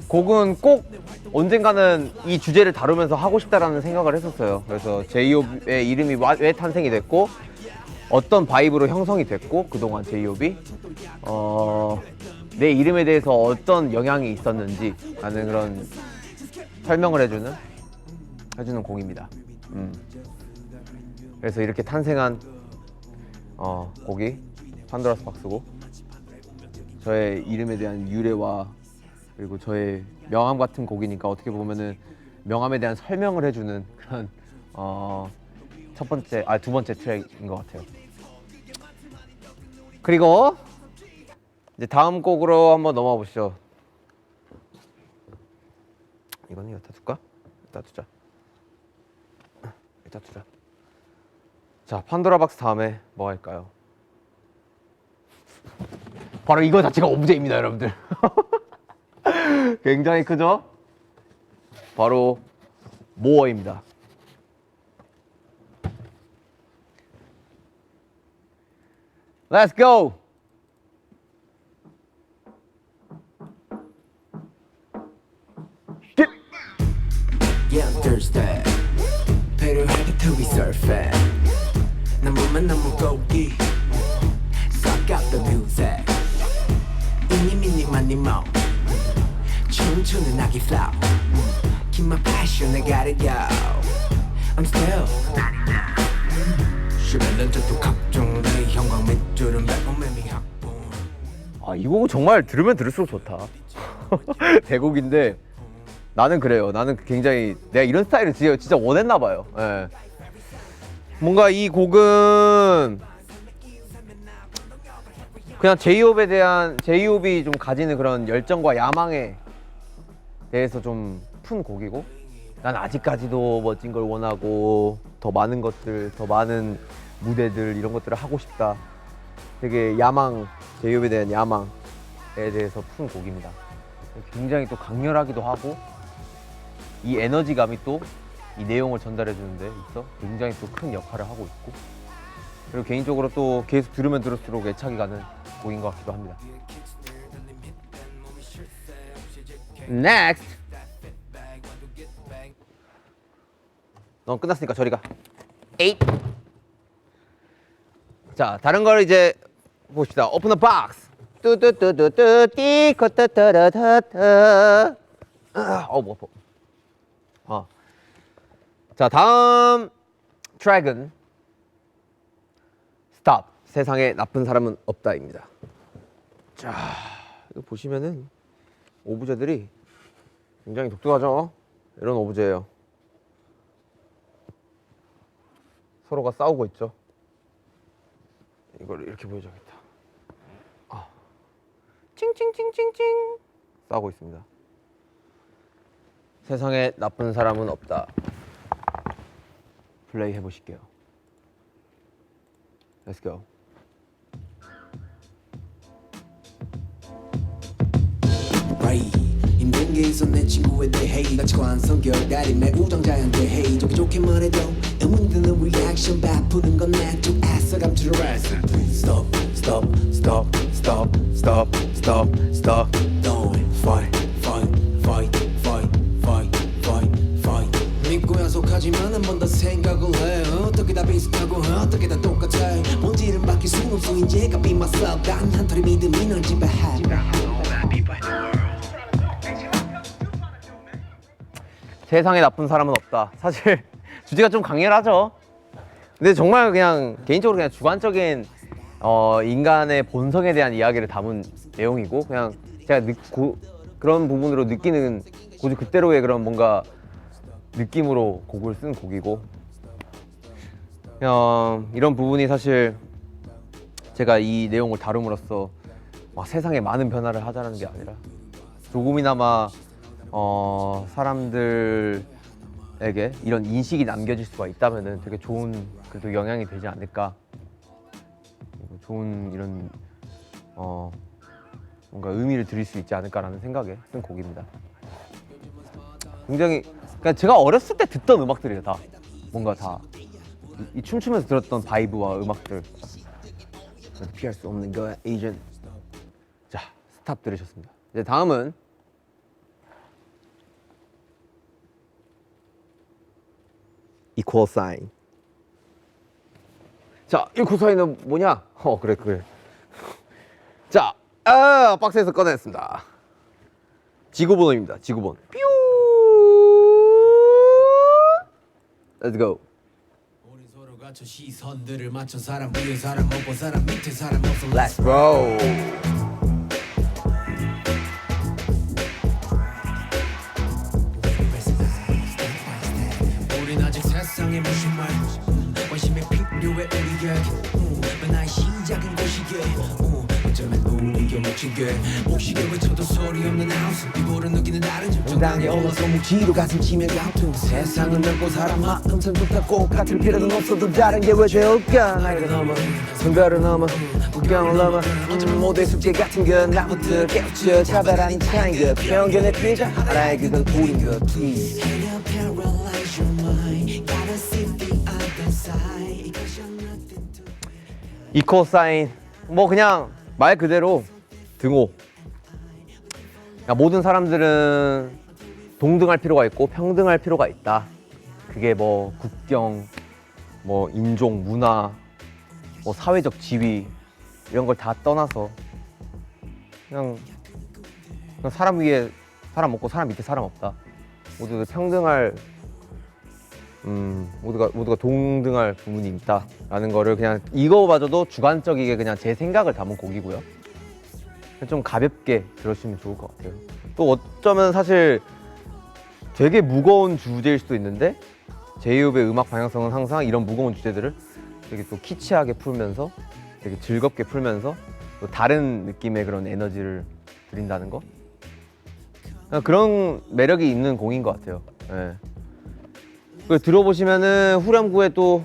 곡은 꼭 언젠가는 이 주제를 다루면서 하고 싶다라는 생각을 했었어요. 그래서 제이홉의 이름이 왜 탄생이 됐고 어떤 바이브로 형성이 됐고 그동안 제이홉이 내 이름에 대해서 어떤 영향이 있었는지 라는 그런 설명을 해주는 곡입니다. 그래서 이렇게 탄생한 곡이 판도라스 박스고, 저의 이름에 대한 유래와 그리고 저의 명함 같은 곡이니까 어떻게 보면은 명함에 대한 설명을 해주는 그런 두 번째 트랙인 것 같아요. 그리고 이제 다음 곡으로 한번 넘어가 보시죠. 이거는 여기다 둘까? 여기다 두자. 자, 판도라 박스 다음에 뭐 할까요? 바로 이거 자체가 오브제입니다, 여러분들. 굉장히 크죠? 바로 모어입니다. Let's go! Yeah, I'm thirsty 배려하게 to be surfing 난 몸만 너무 고기 Suck up the music 이니 미니 마니 모 춤추는 아기 flow Keep my passion I got it yo I'm still 슈벨은 저도 각종 내 형광 밑줄은 매콤매미 학봉 아, 이 곡은 정말 들으면 들을수록 좋다. 대곡인데 나는 그래요. 나는 굉장히 내가 이런 스타일을 진짜 원했나 봐요. 예. 뭔가 이 곡은 그냥 제이홉이 좀 가지는 그런 열정과 야망에 대해서 좀 푼 곡이고, 난 아직까지도 멋진 걸 원하고 더 많은 것들, 더 많은 무대들 이런 것들을 하고 싶다. 되게 야망, 제이홉에 대한 야망에 대해서 푼 곡입니다. 굉장히 또 강렬하기도 하고 이 에너지감이 또 이 내용을 전달해 주는데 있어 굉장히 또 큰 역할을 하고 있고, 그리고 개인적으로 또 계속 들으면 들을수록 애착이 가는 곡인 것 같기도 합니다. Next. 넌 끝났으니까 저리 가. 8. 자, 다른 걸 이제 봅시다. Open the box. 뚜뚜뚜뚜뚜 띠코따따라타타. 뭐 아파. 자, 다음 트랙은 Stop. 세상에 나쁜 사람은 없다입니다. 자, 이거 보시면은 오브제들이 굉장히 독특하죠? 이런 오브제예요. 서로가 싸우고 있죠. 이걸 이렇게 보여줘야겠다. 칭칭칭칭칭 싸우고 있습니다. 세상에 나쁜 사람은 없다. 플레이 해보실게요. Let's go. 힘든 게 있어 내 친구에 대해 가치관 성격 다림의 우정자에 대해 좋게 좋게 말해도 의문 드는 리액션 바쁘는 건 내 쪽 애써 감추려 해서 Stop, stop, stop, stop, stop, stop, stop Don't fight, fight, fight, fight, fight, fight, fight 믿고 약속하지만 한 번 더 생각을 해 어떻게 다 비슷하고 어떻게 다 똑같아 본질은 바뀔 순 없어 이제가 be myself 단 한 털의 믿음이 널 지배해 세상에 나쁜 사람은 없다. 사실 주제가 좀 강렬하죠. 근데 정말 그냥 개인적으로 그냥 주관적인 인간의 본성에 대한 이야기를 담은 내용이고, 그냥 제가 그런 부분으로 느끼는 고지 그대로의 그런 뭔가 느낌으로 곡을 쓴 곡이고, 그냥 이런 부분이 사실 제가 이 내용을 다룸으로써 막 세상에 많은 변화를 하자는 게 아니라 조금이나마 사람들에게 이런 인식이 남겨질 수가 있다면은 되게 좋은 그래도 영향이 되지 않을까. 그리고 좋은 이런 뭔가 의미를 드릴 수 있지 않을까라는 생각에 쓴 곡입니다. 굉장히 그냥 제가 어렸을 때 듣던 음악들이에요. 다 뭔가 다 이 춤추면서 들었던 바이브와 음악들. 피할 수 없는 거야, 에이전트. 자, 스탑 들으셨습니다. 이제 다음은 equal sign. 자, equal sign은 뭐냐? 그래. 자, 박스에서 꺼냈습니다. 지구본입니다. 지구본. 뾰. Let's go. 우린 서로 갖춘 시선들을 맞춰 사람 위에 사람 먹고 사람 밑에 사람 없어 Let's go. 우린 아직 세상에 무슨 말 관심이 필요해 우리에게 나의 시작은 곳이게 어쩌면 우리가 묻히게 목시계 외쳐도 소리 없는 하우스 이보를 느끼는 다른 정당에 올라서 묵지로 가슴 치며 갸우뚱 세상은 넓고 사람 마음 참 좋다고 같을 필요는 없어도 다른 게 왜 좋을까 나이를 넘어 성별을 넘어 국경을 넘어 어쩌면 모두의 숙제 같은 건 나부터 깨우쳐 차별 아닌 차인 것 편견의 피해자 알아야 그건 우린 것 please equal sign. 뭐 그냥 말 그대로 등호. 그러니까 모든 사람들은 동등할 필요가 있고 평등할 필요가 있다. 그게 뭐 국경, 뭐 인종, 문화, 뭐 사회적 지위 이런 걸 다 떠나서 그냥 사람 위에 사람 없고 사람 밑에 사람 없다. 모두가 평등할 모두가 동등할 부분이 있다라는 거를 그냥 이거마저도 주관적이게 그냥 제 생각을 담은 곡이고요. 좀 가볍게 들으시면 좋을 것 같아요. 또 어쩌면 사실 되게 무거운 주제일 수도 있는데 제이홉의 음악 방향성은 항상 이런 무거운 주제들을 되게 또 키치하게 풀면서 되게 즐겁게 풀면서 또 다른 느낌의 그런 에너지를 드린다는 거, 그런 매력이 있는 곡인 것 같아요. 예. 그 들어보시면은 후렴구에 또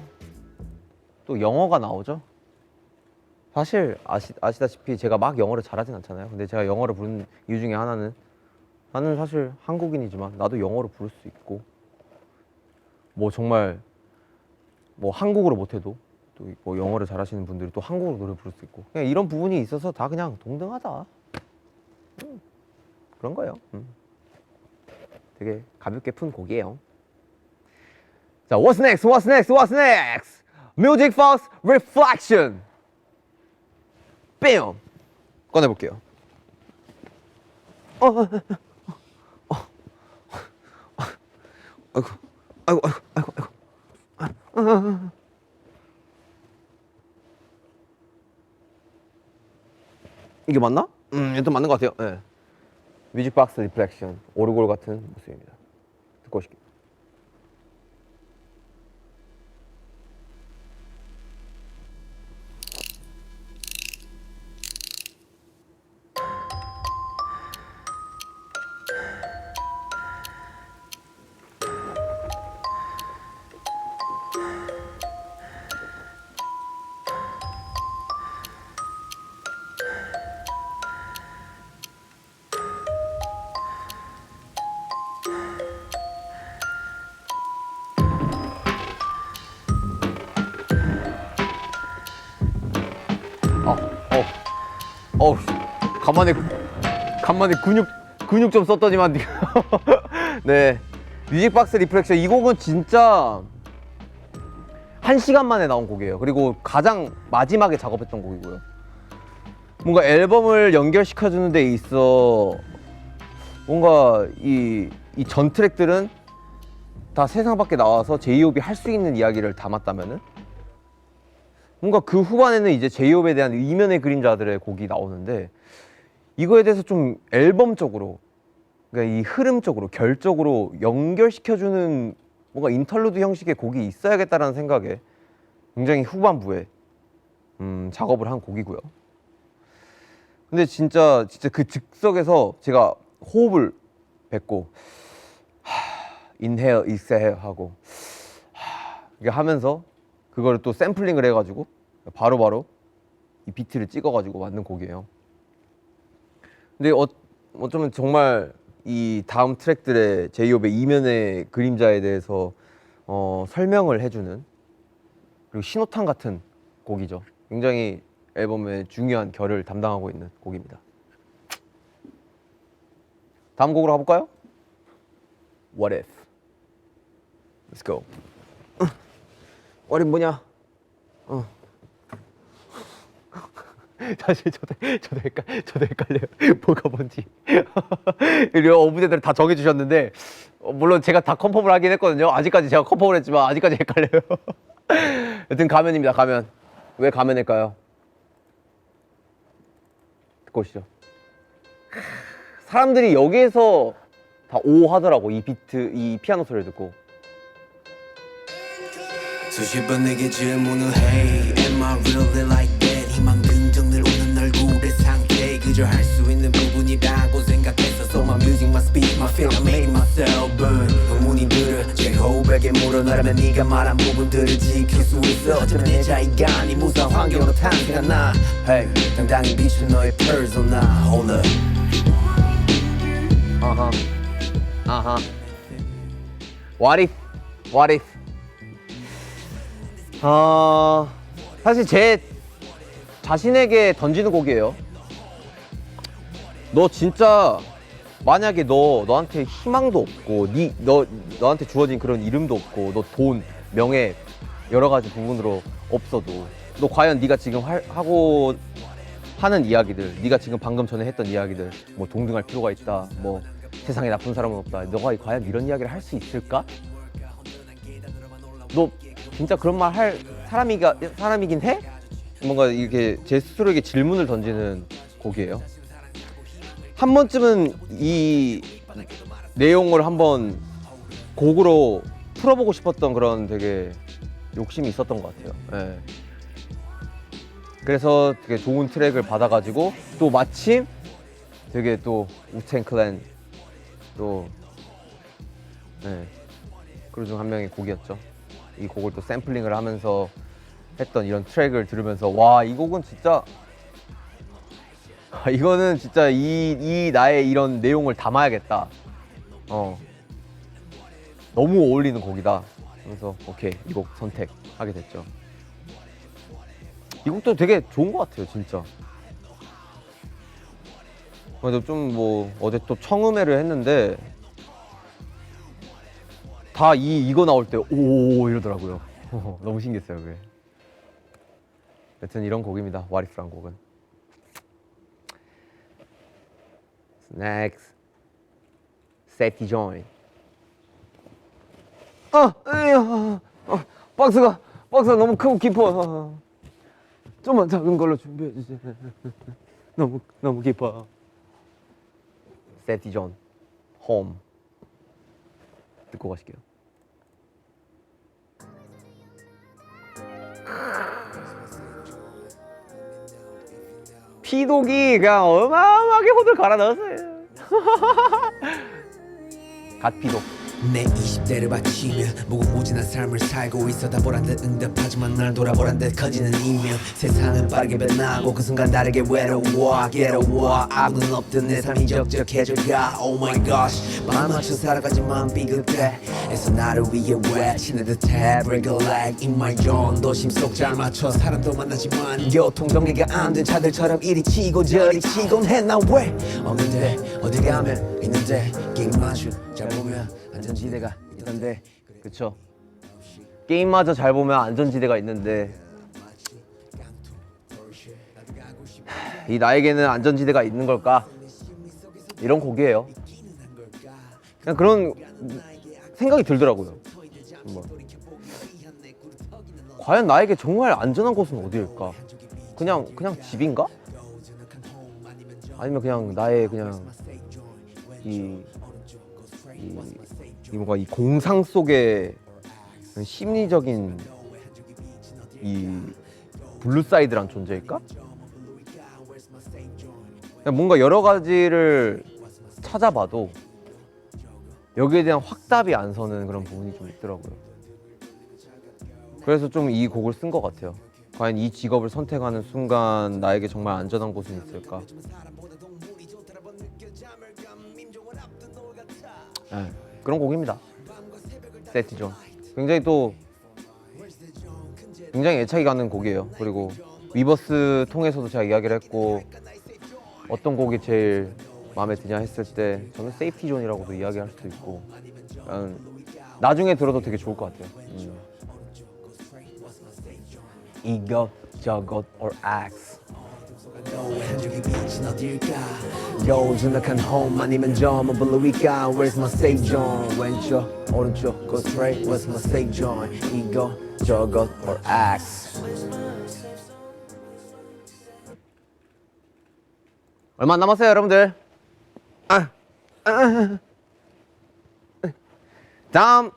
영어가 나오죠. 사실 아시다시피 제가 막 영어를 잘하진 않잖아요. 근데 제가 영어를 부르는 이유 중에 하나는 나는 사실 한국인이지만 나도 영어로 부를 수 있고 뭐 정말 뭐 한국어로 못해도 또 뭐 영어를 잘하시는 분들이 또 한국어로 노래 부를 수 있고 그냥 이런 부분이 있어서 다 그냥 동등하다. 그런 거예요. 되게 가볍게 푼 곡이에요. 자, what's next? What's next? What's next? Music Force Reflection. 뺨! 꺼내볼게요. 아이고. 이게 맞나? 일단 맞는 것 같아요. 네. 뮤직박스 리플렉션. 오르골 같은 모습입니다. 듣고 오실게요. 간만에 근육 좀 썼더니만. 네, 뮤직박스 리플렉션 이 곡은 진짜 1시간 만에 나온 곡이에요. 그리고 가장 마지막에 작업했던 곡이고요. 뭔가 앨범을 연결시켜주는 데 있어 뭔가 이 전 트랙들은 다 세상 밖에 나와서 제이홉이 할 수 있는 이야기를 담았다면은 뭔가 그 후반에는 이제 제이홉에 대한 이면의 그림자들의 곡이 나오는데 이거에 대해서 좀 앨범적으로, 그러니까 이 흐름적으로 결적으로 연결시켜주는 뭔가 인터루드 형식의 곡이 있어야겠다라는 생각에 굉장히 후반부에 작업을 한 곡이고요. 근데 진짜 그 즉석에서 제가 호흡을 뱉고 인헤어 익스헤어 하고 이렇게 하면서 그거를 또 샘플링을 해가지고 바로바로 이 비트를 찍어가지고 만든 곡이에요. 근데 어쩌면 정말 이 다음 트랙들의 제이홉의 이면의 그림자에 대해서 설명을 해주는, 그리고 신호탄 같은 곡이죠. 굉장히 앨범의 중요한 결을 담당하고 있는 곡입니다. 다음 곡으로 가볼까요? What if? Let's go. What if 뭐냐? 사실 저도 헷갈려요. 뭐가 뭔지. 어부대들 다 정해주셨는데 물론 제가 다 컨펌을 하긴 했거든요. 아직까지 제가 컨펌을 했지만 아직까지 헷갈려요. 여튼 가면입니다. 가면. 왜 가면일까요? 듣고 오시죠. 사람들이 여기에서 다 오 하더라고. 이 비트, 이 피아노 소리를 듣고. 수십 번 내게 질문을 해 Am I really like that? 희망 긍정 늘 오는 얼굴의 상태 그저 할 수 있는 부분이라고 생각했어 So my music, my speech, my feel, I made myself burn 의문이 들어 제 호흡에게 물어나라면 네가 말한 부분들을 지킬 수 있어 어쩌면 내 자의가 아닌 무사한 환경으로 탄생한 나 Hey, 당당히 비춘 너의 persona Hold up 아하. What if? What if? 사실 제 자신에게 던지는 곡이에요. 너 진짜 만약에 너한테 희망도 없고 너한테 주어진 그런 이름도 없고 너 돈, 명예 여러 가지 부분으로 없어도 너 과연 네가 지금 하고 하는 이야기들, 네가 지금 방금 전에 했던 이야기들, 뭐 동등할 필요가 있다, 뭐 세상에 나쁜 사람은 없다. 너가 과연 이런 이야기를 할 수 있을까? 너 진짜 그런 말 할 사람이긴 해? 뭔가 이렇게 제 스스로에게 질문을 던지는 곡이에요. 한 번쯤은 이 내용을 한번 곡으로 풀어보고 싶었던 그런 되게 욕심이 있었던 것 같아요. 예. 그래서 되게 좋은 트랙을 받아가지고 또 마침 되게 또 우텐 클랜 또 그루 중 한 명의 곡이었죠. 이 곡을 또 샘플링을 하면서 했던 이런 트랙을 들으면서 와, 이 곡은 진짜 이거는 진짜 이 나의 이런 내용을 담아야겠다. 너무 어울리는 곡이다. 그래서 오케이, 이 곡 선택하게 됐죠. 이 곡도 되게 좋은 것 같아요, 진짜. 그래서 좀 뭐 어제 또 청음회를 했는데 다 이거 나올 때 오 이러더라고요. 너무 신기했어요, 그게. 여튼 이런 곡입니다. 와리프란 곡은. Next, Safety Joint. 박스가 너무 크고 깊어. 좀만 작은 걸로 준비해 주세요. 너무 깊어. Safety Joint, Home. 듣고 가실게요. 피독이 그냥 어마어마하게 호들 갈아 넣었어요. 갓피독. 내 20대를 바치며 무궁무진한 삶을 살고 있어 다 보란듯 응답하지만 날 돌아보란 듯 커지는 이명 세상은 빠르게 변하고 그 순간 다르게 외로워 괴로워 아무는 없던 내 삶이 적적해져가 Oh my gosh 맘 맞춰 살아가지만 비극해 애써 나를 위해 외치는 듯해 Break a leg in my zone 도심 속 잘 맞춰 사람도 만나지만 교통정리가 안 된 차들처럼 이리 치고 저리 치곤 해 나 왜 없는데 어디 가면 있는데 길 마주 잘 보면 안전지대가 있던데. 그쵸. 게임마저 잘 보면 안전지대가 있는데 이 나에게는 안전지대가 있는 걸까? 이런 곡이에요. 그냥 그런 생각이 들더라고요. 과연 나에게 정말 안전한 곳은 어디일까? 그냥 집인가? 아니면 그냥 나의 그냥 이 뭔가 이 공상 속의 심리적인 이 블루사이드란 존재일까? 그냥 뭔가 여러 가지를 찾아봐도 여기에 대한 확답이 안 서는 그런 부분이 좀 있더라고요. 그래서 좀 이 곡을 쓴 것 같아요. 과연 이 직업을 선택하는 순간 나에게 정말 안전한 곳은 있을까? 그런 곡입니다. 세티죠. 굉장히 애착이 가는 곡이에요. 그리고 위버스 통해서도 제가 이야기를 했고 어떤 곡이 제일 마음에 드냐 했을 때 저는 세이프티 존이라고도 이야기할 수도 있고 나중에 들어도 되게 좋을 것 같아요. 이것저것 or axe 요준악한 home 아니면 저 블루위가 Where's my safe zone 왼쪽 오른쪽 go straight Where's my safe zone 이것저것 or axe 얼마 안 남았어요 여러분들. 다음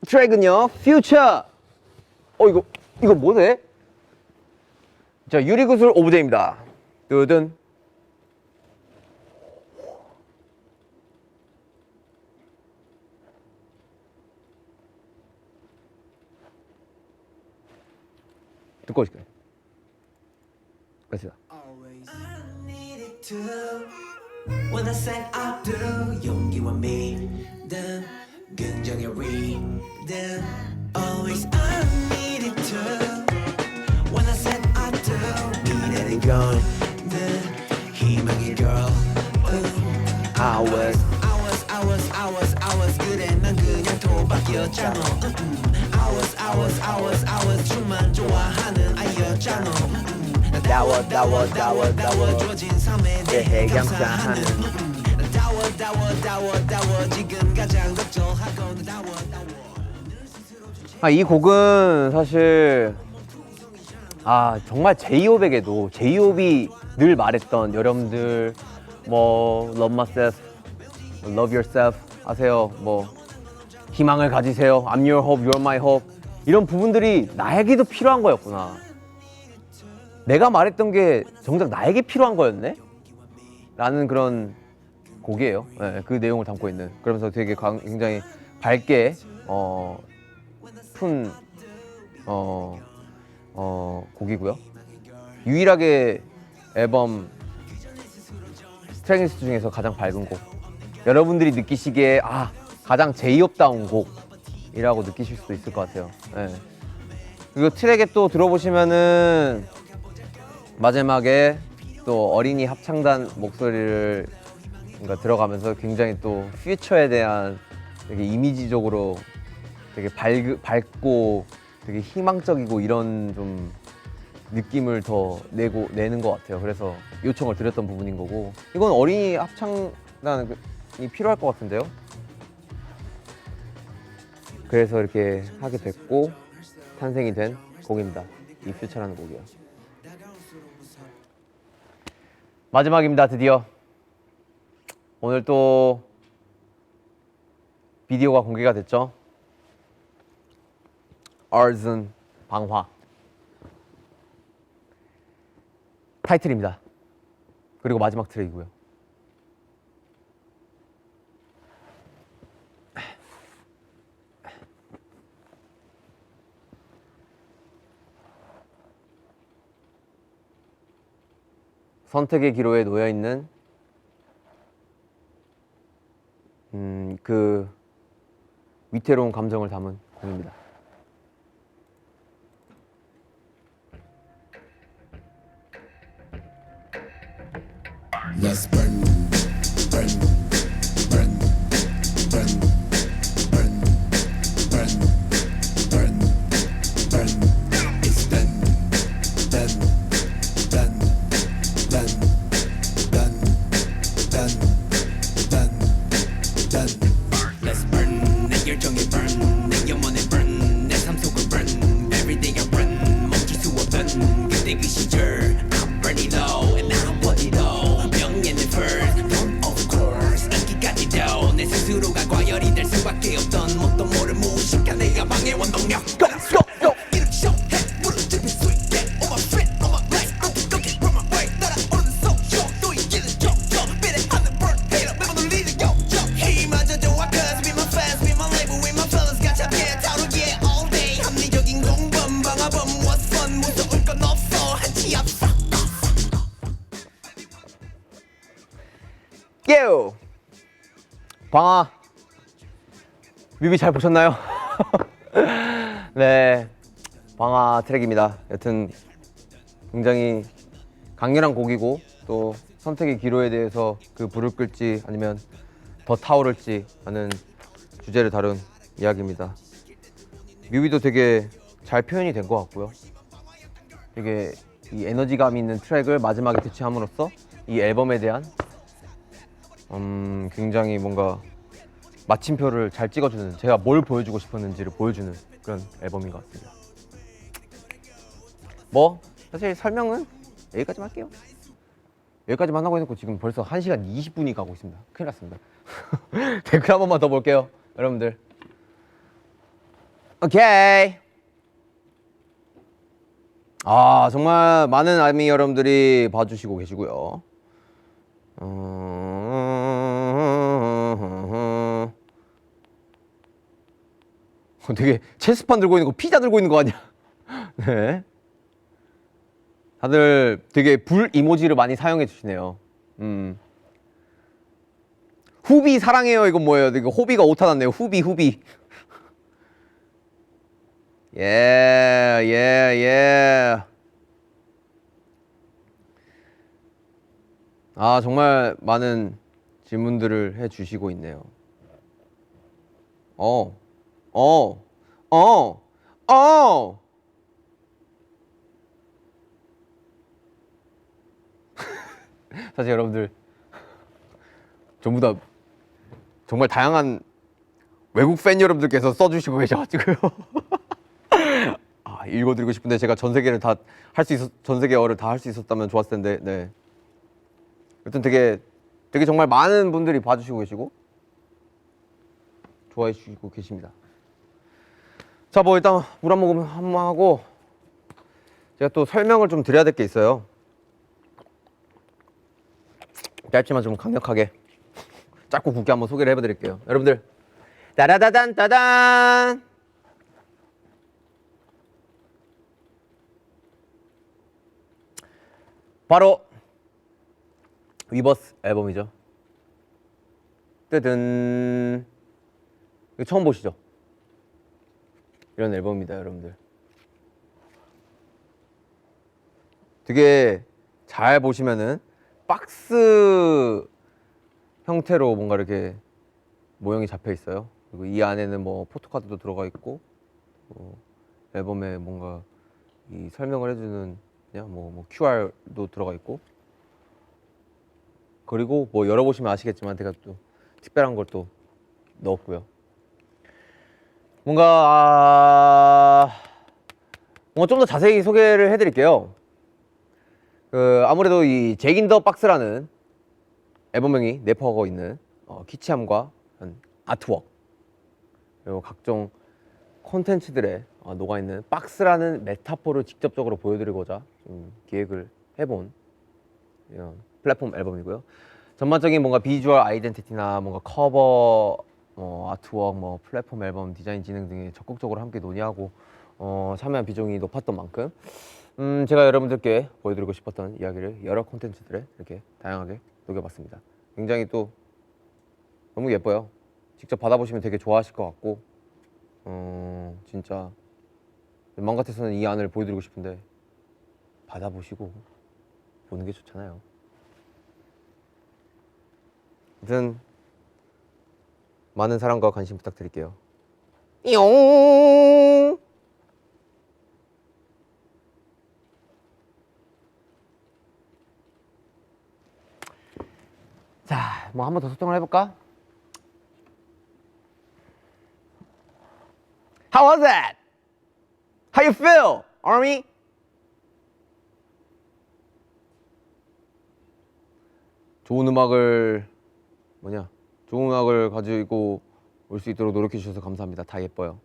트랙은요 Future. 이거 뭐네? 자, 유리구슬 오브제입니다. 뜨든. 듣고 오실까요? 맞습니다. When I said I do 용기와 믿음 긍정의 rhythm Always I needed to When I said I do 미래는 건 늘 희망의 girl I was 그래 난 그냥 도박이었잖아 I was 춤만 좋아하는 아이였잖아 다워줘진 삶에 대해 감사하는 지금 가장 걱정하고 다워 이 곡은 사실 정말 제이홉에게도 제이홉이 늘 말했던 여러분들 뭐 love myself, love yourself 아세요? 뭐 희망을 가지세요. I'm your hope, you're my hope. 이런 부분들이 나에게도 필요한 거였구나. 내가 말했던 게 정작 나에게 필요한 거였네? 라는 그런 곡이에요. 네, 그 내용을 담고 있는. 그러면서 되게 굉장히 밝게 푼 곡이고요. 유일하게 앨범 스트렝스 중에서 가장 밝은 곡. 여러분들이 느끼시기에 가장 제이홉다운 곡이라고 느끼실 수도 있을 것 같아요. 네. 그리고 트랙에 또 들어보시면은 마지막에 또 어린이 합창단 목소리를 들어가면서 굉장히 또 퓨처에 대한 되게 이미지적으로 되게 밝고 되게 희망적이고 이런 좀 느낌을 더 내는 것 같아요. 그래서 요청을 드렸던 부분인 거고, 이건 어린이 합창단이 필요할 것 같은데요. 그래서 이렇게 하게 됐고 탄생이 된 곡입니다. 이 퓨처라는 곡이요. 마지막입니다. 드디어 오늘 또 비디오가 공개가 됐죠. Arson 방화 타이틀입니다. 그리고 마지막 트랙이고요. 선택의 기로에 놓여 있는 그 위태로운 감정을 담은 곡입니다. Let's burn, burn, burn, burn, burn, burn, burn, burn. It's done, done, done, done, done, done, done, done. Let's burn. 내 열정에 burn, 내 영혼에 burn, 내 삶 속을 burn. Every day I run, 멈출 수 없던 그때 그 시절. I'm burning low and I'm burning low. Of course 인기까지도 내 스스로가 과열이 될 수밖에 없던 뭣도 모를 무식한 내가 방해원 동력 Go go go 이렇게 쇼해 무릎집이 sweet yeah On my feet on my legs I'm looking from my way 따라오는 속쇼 또 이기는 족족 비례하는 bird hater 매번 울리는 욕조 힘마저 좋아 cause we my fans we my label we my fellas 같이 함께 다루기에 all day 합리적인 공범 방화범 what's fun 무서울 건 없어 한치 앞서 깨우 방아 뮤비 잘 보셨나요? 네, 방아 트랙입니다. 여튼 굉장히 강렬한 곡이고 또 선택의 기로에 대해서 그 불을 끌지 아니면 더 타오를지 하는 주제를 다룬 이야기입니다. 뮤비도 되게 잘 표현이 된 것 같고요. 되게 이 에너지감 있는 트랙을 마지막에 대체함으로써 이 앨범에 대한 굉장히 뭔가 마침표를 잘 찍어주는, 제가 뭘 보여주고 싶었는지를 보여주는 그런 앨범인 것 같습니다. 뭐 사실 설명은 여기까지만 할게요. 여기까지만 하고 있고 지금 벌써 1시간 20분이 가고 있습니다. 큰일 났습니다. 댓글 한 번만 더 볼게요, 여러분들. 오케이. 정말 많은 아미 여러분들이 봐주시고 계시고요. 되게 체스판 들고 있는 거, 피자 들고 있는 거 아니야? 네. 다들 되게 불 이모지를 많이 사용해 주시네요. 후비 사랑해요. 이건 뭐예요? 이거 호비가 오타 났네요. 후비. 예. 정말 많은 질문들을 해 주시고 있네요. 사실 여러분들 전부 다 정말 다양한 외국 팬 여러분들께서 써주시고 계셔가지고요. 아, 읽어드리고 싶은데 제가 전 세계를 다 할 수 전 세계어를 다 할 수 있었다면 좋았을 텐데, 네. 여튼 되게 정말 많은 분들이 봐주시고 계시고 좋아해 주시고 계십니다. 자, 뭐 일단 물 한 모금 한번 하고 제가 또 설명을 좀 드려야 될 게 있어요. 짧지만 좀 강력하게 짧고 굵게 한번 소개를 해드릴게요. 여러분들, 따라다단 따단. 바로 위버스 앨범이죠. 뜨든. 이거 처음 보시죠? 이런 앨범입니다, 여러분들. 되게 잘 보시면은 박스 형태로 뭔가 이렇게 모형이 잡혀 있어요. 그리고 이 안에는 뭐 포토카드도 들어가 있고, 앨범에 뭔가 이 설명을 해주는 그냥 뭐 QR도 들어가 있고, 그리고 뭐 열어보시면 아시겠지만 제가 또 특별한 걸 또 넣었고요. 뭔가 좀 더 자세히 소개를 해드릴게요. 아무래도 이 잭 인 더 박스라는 앨범명이 내포하고 있는 키치함과 아트웍, 그리고 각종 콘텐츠들에 녹아있는 박스라는 메타포를 직접적으로 보여드리고자 좀 기획을 해본 이런 플랫폼 앨범이고요. 전반적인 뭔가 비주얼 아이덴티티나 뭔가 커버, 아트웍, 뭐 플랫폼 앨범 디자인 진행 등에 적극적으로 함께 논의하고 참여한 비중이 높았던 만큼 제가 여러분들께 보여드리고 싶었던 이야기를 여러 콘텐츠들에 이렇게 다양하게 녹여봤습니다. 굉장히 또 너무 예뻐요. 직접 받아보시면 되게 좋아하실 것 같고, 진짜 마음 같아서는 이 안을 보여드리고 싶은데 받아보시고 보는 게 좋잖아요. 아무튼 많은 사랑과 관심 부탁드릴게요. 띠용. 자, 뭐 한 번 더 소통을 해볼까? How was that? How you feel, Army? 좋은 음악을 가지고 올 수 있도록 노력해 주셔서 감사합니다. 다 예뻐요.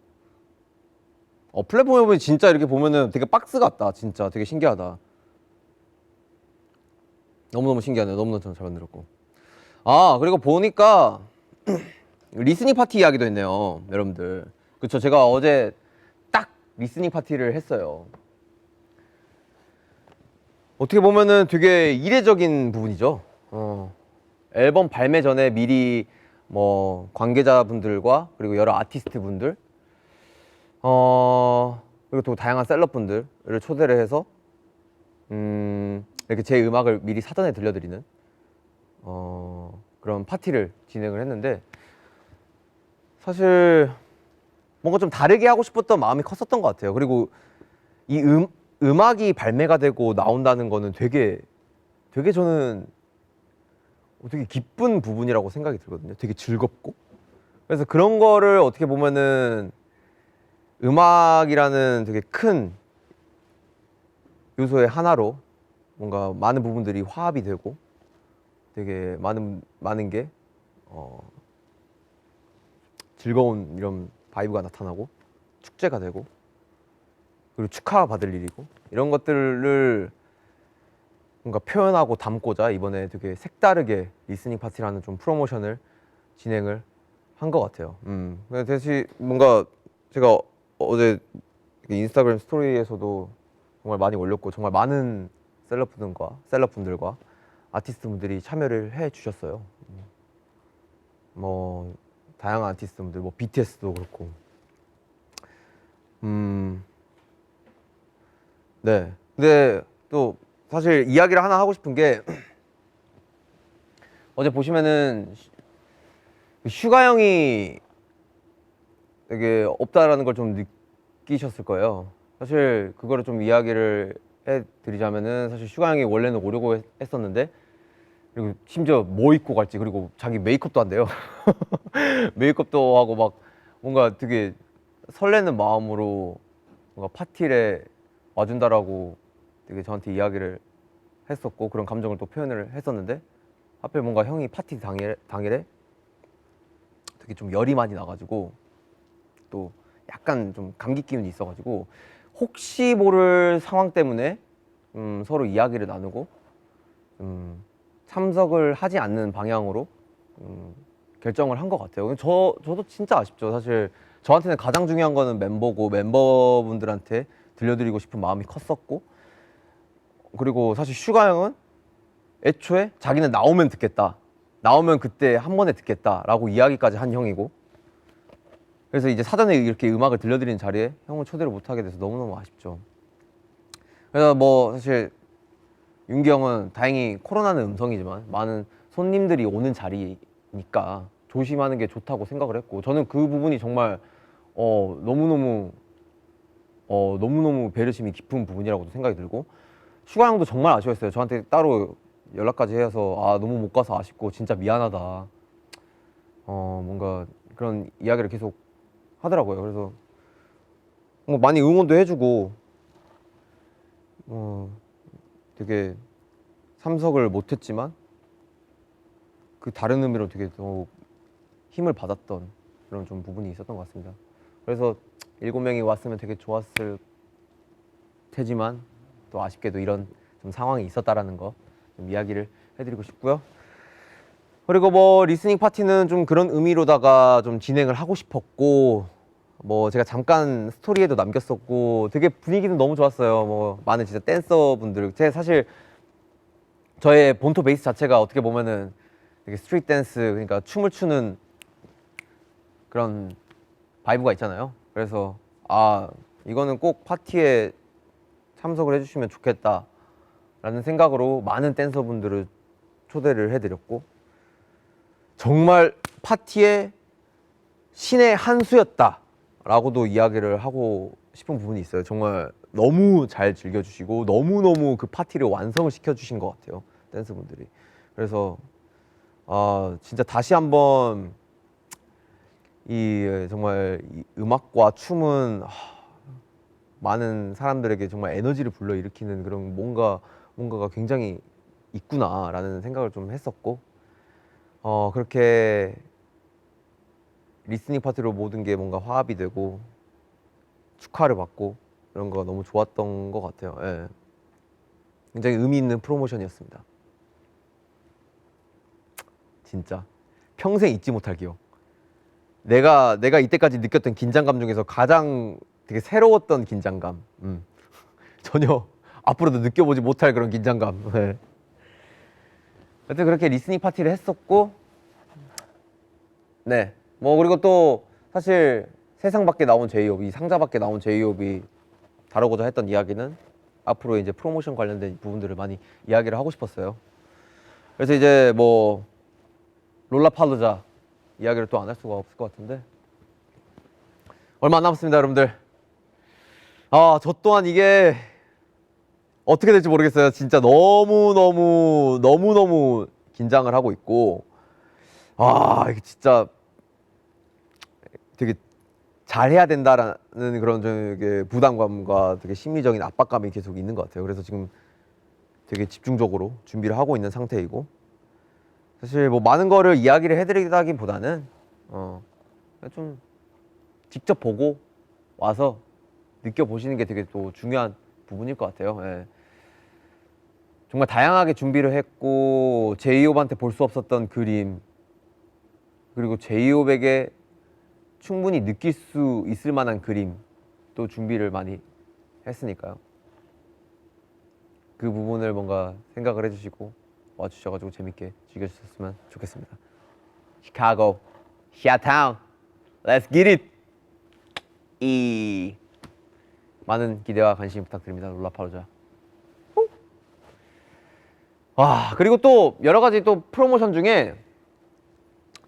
플랫폼에 보면 진짜 이렇게 보면은 되게 박스 같다. 진짜 되게 신기하다. 너무너무 신기하네요. 너무너무 잘 만들었고. 그리고 보니까 리스닝 파티 이야기도 했네요, 여러분들. 그쵸, 제가 어제 딱 리스닝 파티를 했어요. 어떻게 보면은 되게 이례적인 부분이죠. 앨범 발매 전에 미리 뭐 관계자분들과 그리고 여러 아티스트 분들, 그리고 또 다양한 셀럽분들을 초대를 해서 이렇게 제 음악을 미리 사전에 들려드리는 그런 파티를 진행을 했는데, 사실 뭔가 좀 다르게 하고 싶었던 마음이 컸었던 것 같아요. 그리고 이 음악이 발매가 되고 나온다는 거는 되게 저는 되게 기쁜 부분이라고 생각이 들거든요. 되게 즐겁고. 그래서 그런 거를 어떻게 보면은 음악이라는 되게 큰 요소의 하나로 뭔가 많은 부분들이 화합이 되고 되게 많은 게 즐거운 이런 바이브가 나타나고 축제가 되고 그리고 축하받을 일이고 이런 것들을 뭔가 표현하고 담고자 이번에 되게 색다르게 리스닝 파티라는 좀 프로모션을 진행을 한 것 같아요. 대신 뭔가 제가 어제 인스타그램 스토리에서도 정말 많이 올렸고 정말 많은 셀럽분들과 아티스트분들이 참여를 해 주셨어요. 뭐 다양한 아티스트분들, 뭐 BTS도 그렇고. 네. 근데 또 사실 이야기를 하나 하고 싶은 게 어제 보시면은 슈가 형이 되게 없다라는 걸 좀 느끼셨을 거예요. 사실 그거를 좀 이야기를 해드리자면은 사실 슈가 형이 원래는 오려고 했었는데 그리고 심지어 뭐 입고 갈지, 그리고 자기 메이크업도 한대요. 메이크업도 하고 막 뭔가 되게 설레는 마음으로 뭔가 파티에 와준다라고 되게 저한테 이야기를 했었고, 그런 감정을 또 표현을 했었는데, 하필 뭔가 형이 파티 당일에 되게 좀 열이 많이 나가지고 또 약간 좀 감기 기운이 있어가지고 혹시 모를 상황 때문에 서로 이야기를 나누고 참석을 하지 않는 방향으로 결정을 한 것 같아요. 저도 진짜 아쉽죠. 사실 저한테는 가장 중요한 거는 멤버고, 멤버분들한테 들려드리고 싶은 마음이 컸었고, 그리고 사실 슈가 형은 애초에 자기는 나오면 듣겠다, 나오면 그때 한 번에 듣겠다라고 이야기까지 한 형이고, 그래서 이제 사전에 이렇게 음악을 들려드리는 자리에 형을 초대를 못하게 돼서 너무너무 아쉽죠. 그래서 뭐 사실 윤기 형은 다행히 코로나는 음성이지만 많은 손님들이 오는 자리니까 조심하는 게 좋다고 생각을 했고, 저는 그 부분이 정말 너무너무 배려심이 깊은 부분이라고도 생각이 들고, 슈가 형도 정말 아쉬웠어요. 저한테 따로 연락까지 해서 너무 못 가서 아쉽고 진짜 미안하다, 뭔가 그런 이야기를 계속 하더라고요. 그래서 뭐 많이 응원도 해주고, 되게 참석을 못했지만 그 다른 의미로 되게 더욱 힘을 받았던 그런 좀 부분이 있었던 것 같습니다. 그래서 7명이 왔으면 되게 좋았을 테지만 또 아쉽게도 이런 좀 상황이 있었다라는 거 좀 이야기를 해드리고 싶고요. 그리고 뭐 리스닝 파티는 좀 그런 의미로다가 좀 진행을 하고 싶었고, 뭐 제가 잠깐 스토리에도 남겼었고, 되게 분위기는 너무 좋았어요. 뭐 많은 진짜 댄서분들, 제가 사실 저의 본토 베이스 자체가 어떻게 보면은 되게 스트리트 댄스, 그러니까 춤을 추는 그런 바이브가 있잖아요. 그래서 이거는 꼭 파티에 참석을 해주시면 좋겠다 라는 생각으로 많은 댄서분들을 초대를 해드렸고, 정말 파티의 신의 한 수였다 라고도 이야기를 하고 싶은 부분이 있어요. 정말 너무 잘 즐겨주시고 너무너무 그 파티를 완성을 시켜주신 것 같아요, 댄서분들이. 그래서 진짜 다시 한번 정말 이 음악과 춤은 많은 사람들에게 정말 에너지를 불러일으키는 그런 뭔가가 굉장히 있구나라는 생각을 좀 했었고, 그렇게 리스닝 파티로 모든 게 뭔가 화합이 되고 축하를 받고 이런 거가 너무 좋았던 것 같아요. 예. 굉장히 의미 있는 프로모션이었습니다. 진짜 평생 잊지 못할 기억. 내가 이때까지 느꼈던 긴장감 중에서 가장 되게 새로웠던 긴장감. 전혀 앞으로도 느껴보지 못할 그런 긴장감. 네. 하여튼 그렇게 리스닝 파티를 했었고, 네. 뭐 그리고 또 사실 세상 밖에 나온 제이홉, 이 상자 밖에 나온 제이홉이 다루고자 했던 이야기는 앞으로 이제 프로모션 관련된 부분들을 많이 이야기를 하고 싶었어요. 그래서 이제 뭐 롤라팔루자 이야기를 또 안 할 수가 없을 것 같은데, 얼마 안 남았습니다, 여러분들. 저 또한 이게 어떻게 될지 모르겠어요. 진짜 너무너무 긴장을 하고 있고, 이게 진짜 되게 잘해야 된다라는 그런 되게 부담감과 되게 심리적인 압박감이 계속 있는 것 같아요. 그래서 지금 되게 집중적으로 준비를 하고 있는 상태이고, 사실 뭐 많은 거를 이야기를 해드리다기보다는 좀 직접 보고 와서 느껴보시는 게 되게 또 중요한 부분일 것 같아요. 예. 정말 다양하게 준비를 했고, 제이홉한테 볼 수 없었던 그림, 그리고 제이홉에게 충분히 느낄 수 있을 만한 그림 또 준비를 많이 했으니까요. 그 부분을 뭔가 생각을 해주시고 와주셔가지고 재밌게 즐겨주셨으면 좋겠습니다. 시카고, 샤타운, Let's get it! 많은 기대와 관심 부탁드립니다. 롤라팔루자. 그리고 또 여러 가지 또 프로모션 중에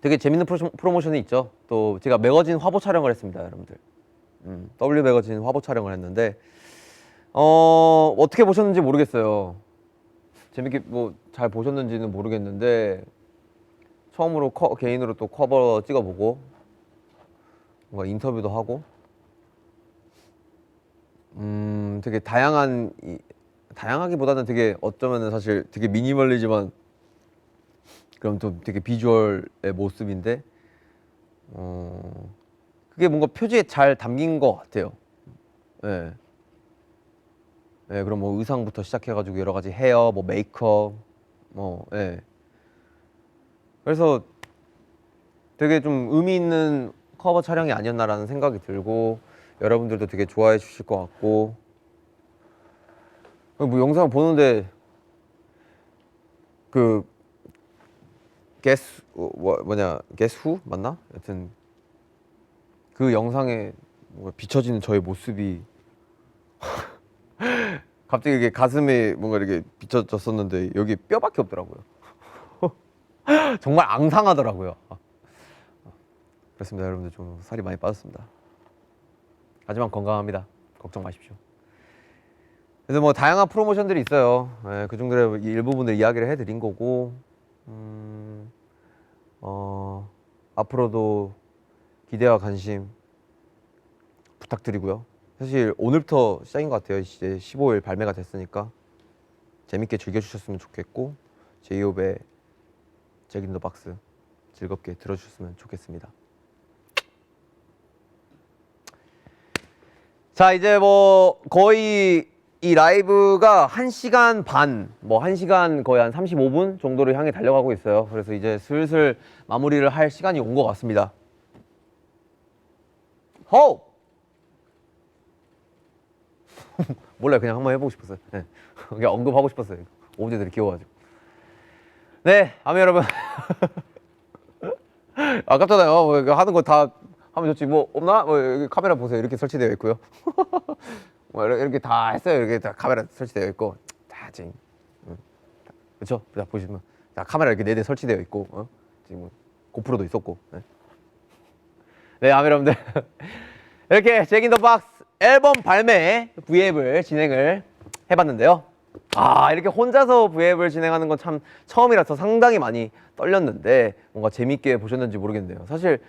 되게 재밌는 프로모션이 있죠. 또 제가 매거진 화보 촬영을 했습니다, 여러분들. W 매거진 화보 촬영을 했는데 어떻게 보셨는지 모르겠어요. 재밌게 뭐 잘 보셨는지는 모르겠는데 처음으로 개인으로 또 커버 찍어보고 뭔가 인터뷰도 하고 되게 다양하기보다는 되게 어쩌면은 사실 되게 미니멀리지만 그럼 좀 되게 비주얼의 모습인데 그게 뭔가 표지에 잘 담긴 것 같아요. 예. 예, 그럼 뭐 의상부터 시작해가지고 여러 가지 헤어, 뭐 메이크업, 뭐 예. 그래서 되게 좀 의미 있는 커버 촬영이 아니었나라는 생각이 들고 여러분들도 되게 좋아해 주실 것 같고 뭐 영상 보는데 그 Guess Who 맞나? 여튼 그 영상에 뭔가 비춰지는 저의 모습이 갑자기 이게 가슴에 뭔가 이렇게 비춰졌었는데 여기 뼈밖에 없더라고요. 정말 앙상하더라고요. 그렇습니다. 여러분들 좀 살이 많이 빠졌습니다. 하지만 건강합니다. 걱정 마십시오. 그래서 뭐 다양한 프로모션들이 있어요. 예, 그 중들의 일부분을 이야기를 해드린 거고 앞으로도 기대와 관심 부탁드리고요. 사실 오늘부터 시작인 것 같아요. 이제 15일 발매가 됐으니까 재밌게 즐겨주셨으면 좋겠고 제이홉의 잭 인 더 박스 즐겁게 들어주셨으면 좋겠습니다. 자, 이제 뭐 거의 이 라이브가 1시간 반, 뭐 1시간 거의 한 35분 정도를 향해 달려가고 있어요. 그래서 이제 슬슬 마무리를 할 시간이 온 것 같습니다. 호흡! 몰라요. 그냥 한번 해보고 싶었어요. 네. 그냥 언급하고 싶었어요. 오브제들이 귀여워가지고. 네, 아미 여러분. 아깝잖아요. 뭐 하는 거 다 하면 좋지. 뭐 없나? 뭐 여기 카메라 보세요. 이렇게 설치되어 있고요. 뭐 이렇게 다 했어요. 이렇게 다 카메라 설치되어 있고 다 지금 그렇죠? 자 보시면 다 카메라 이렇게 4대 설치되어 있고 지금 고프로도 있었고. 네, 아미 여러분들. 이렇게 잭 인 더 박스 앨범 발매 V앱을 진행을 해봤는데요. 이렇게 혼자서 V앱을 진행하는 건 참 처음이라서 상당히 많이 떨렸는데 뭔가 재밌게 보셨는지 모르겠네요. 사실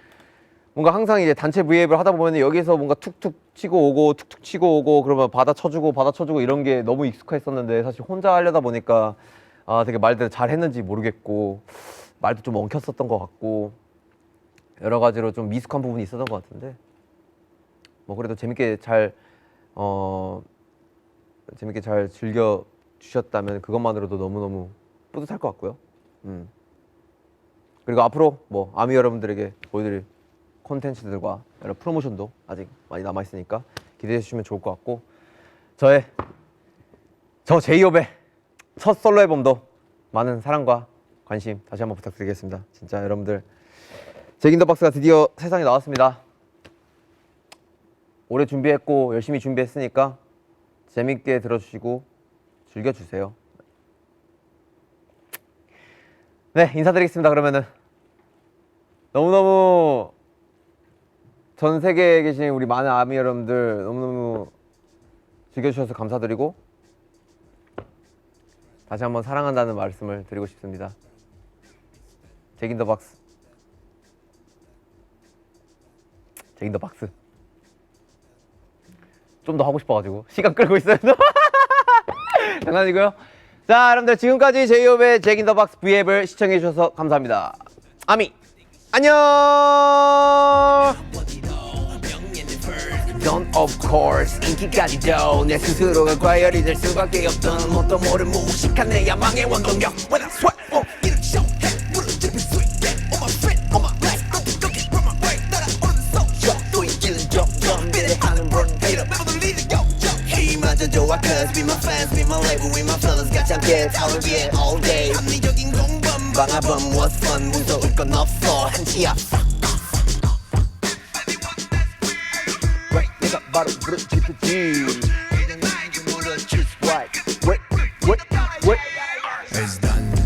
뭔가 항상 이제 단체 V앱을 하다 보면 여기서 뭔가 툭툭 치고 오고 툭툭 치고 오고 그러면 받아쳐주고 이런 게 너무 익숙했었는데 사실 혼자 하려다 보니까 되게 말들 잘 했는지 모르겠고 말도 좀 엉켰었던 것 같고 여러 가지로 좀 미숙한 부분이 있었던 것 같은데 뭐 그래도 재밌게 잘 즐겨 주셨다면 그것만으로도 너무너무 뿌듯할 것 같고요. 그리고 앞으로 뭐 아미 여러분들에게 보여드릴 콘텐츠들과 여러 프로모션도 아직 많이 남아 있으니까 기대해 주시면 좋을 것 같고 저 제이홉의 첫 솔로 앨범도 많은 사랑과 관심 다시 한번 부탁드리겠습니다. 진짜 여러분들 잭 인 더 박스가 드디어 세상에 나왔습니다. 오래 준비했고 열심히 준비했으니까 재밌게 들어주시고 즐겨주세요. 네, 인사드리겠습니다. 그러면은 너무너무 전 세계에 계신 우리 많은 아미 여러분들 너무너무 즐겨주셔서 감사드리고 다시 한번 사랑한다는 말씀을 드리고 싶습니다. 잭 인 더 박스 잭 인 더 박스 좀 더 하고 싶어가지고 시간 끌고 있어요. 장난이고요. 자, 여러분들 지금까지 제이홉의 잭 인 더 박스 V앱을 시청해주셔서 감사합니다. 아미 안녕. Don't of course 인기까지도 내 스스로가 과열이 될 수밖에 없던 뭣도 모른 무식한 내 야망의 원동력 When I sweat 이렇게 show해 무릎집이 sweet On my feet on my legs 똑똑히 from my way 날아오르는 소쇼 또 인기는 점점 비례하는 run beat up 멤버들 리드 go 힘마저 좋아 cause be my fans be my label with my fellas 같이 함께 타올 위에 all day 합리적인 공범 방아범 what's fun 무서울 건 없어 한치야 바로 그런 GPT 이제 나에게 물어 choose right wait It's done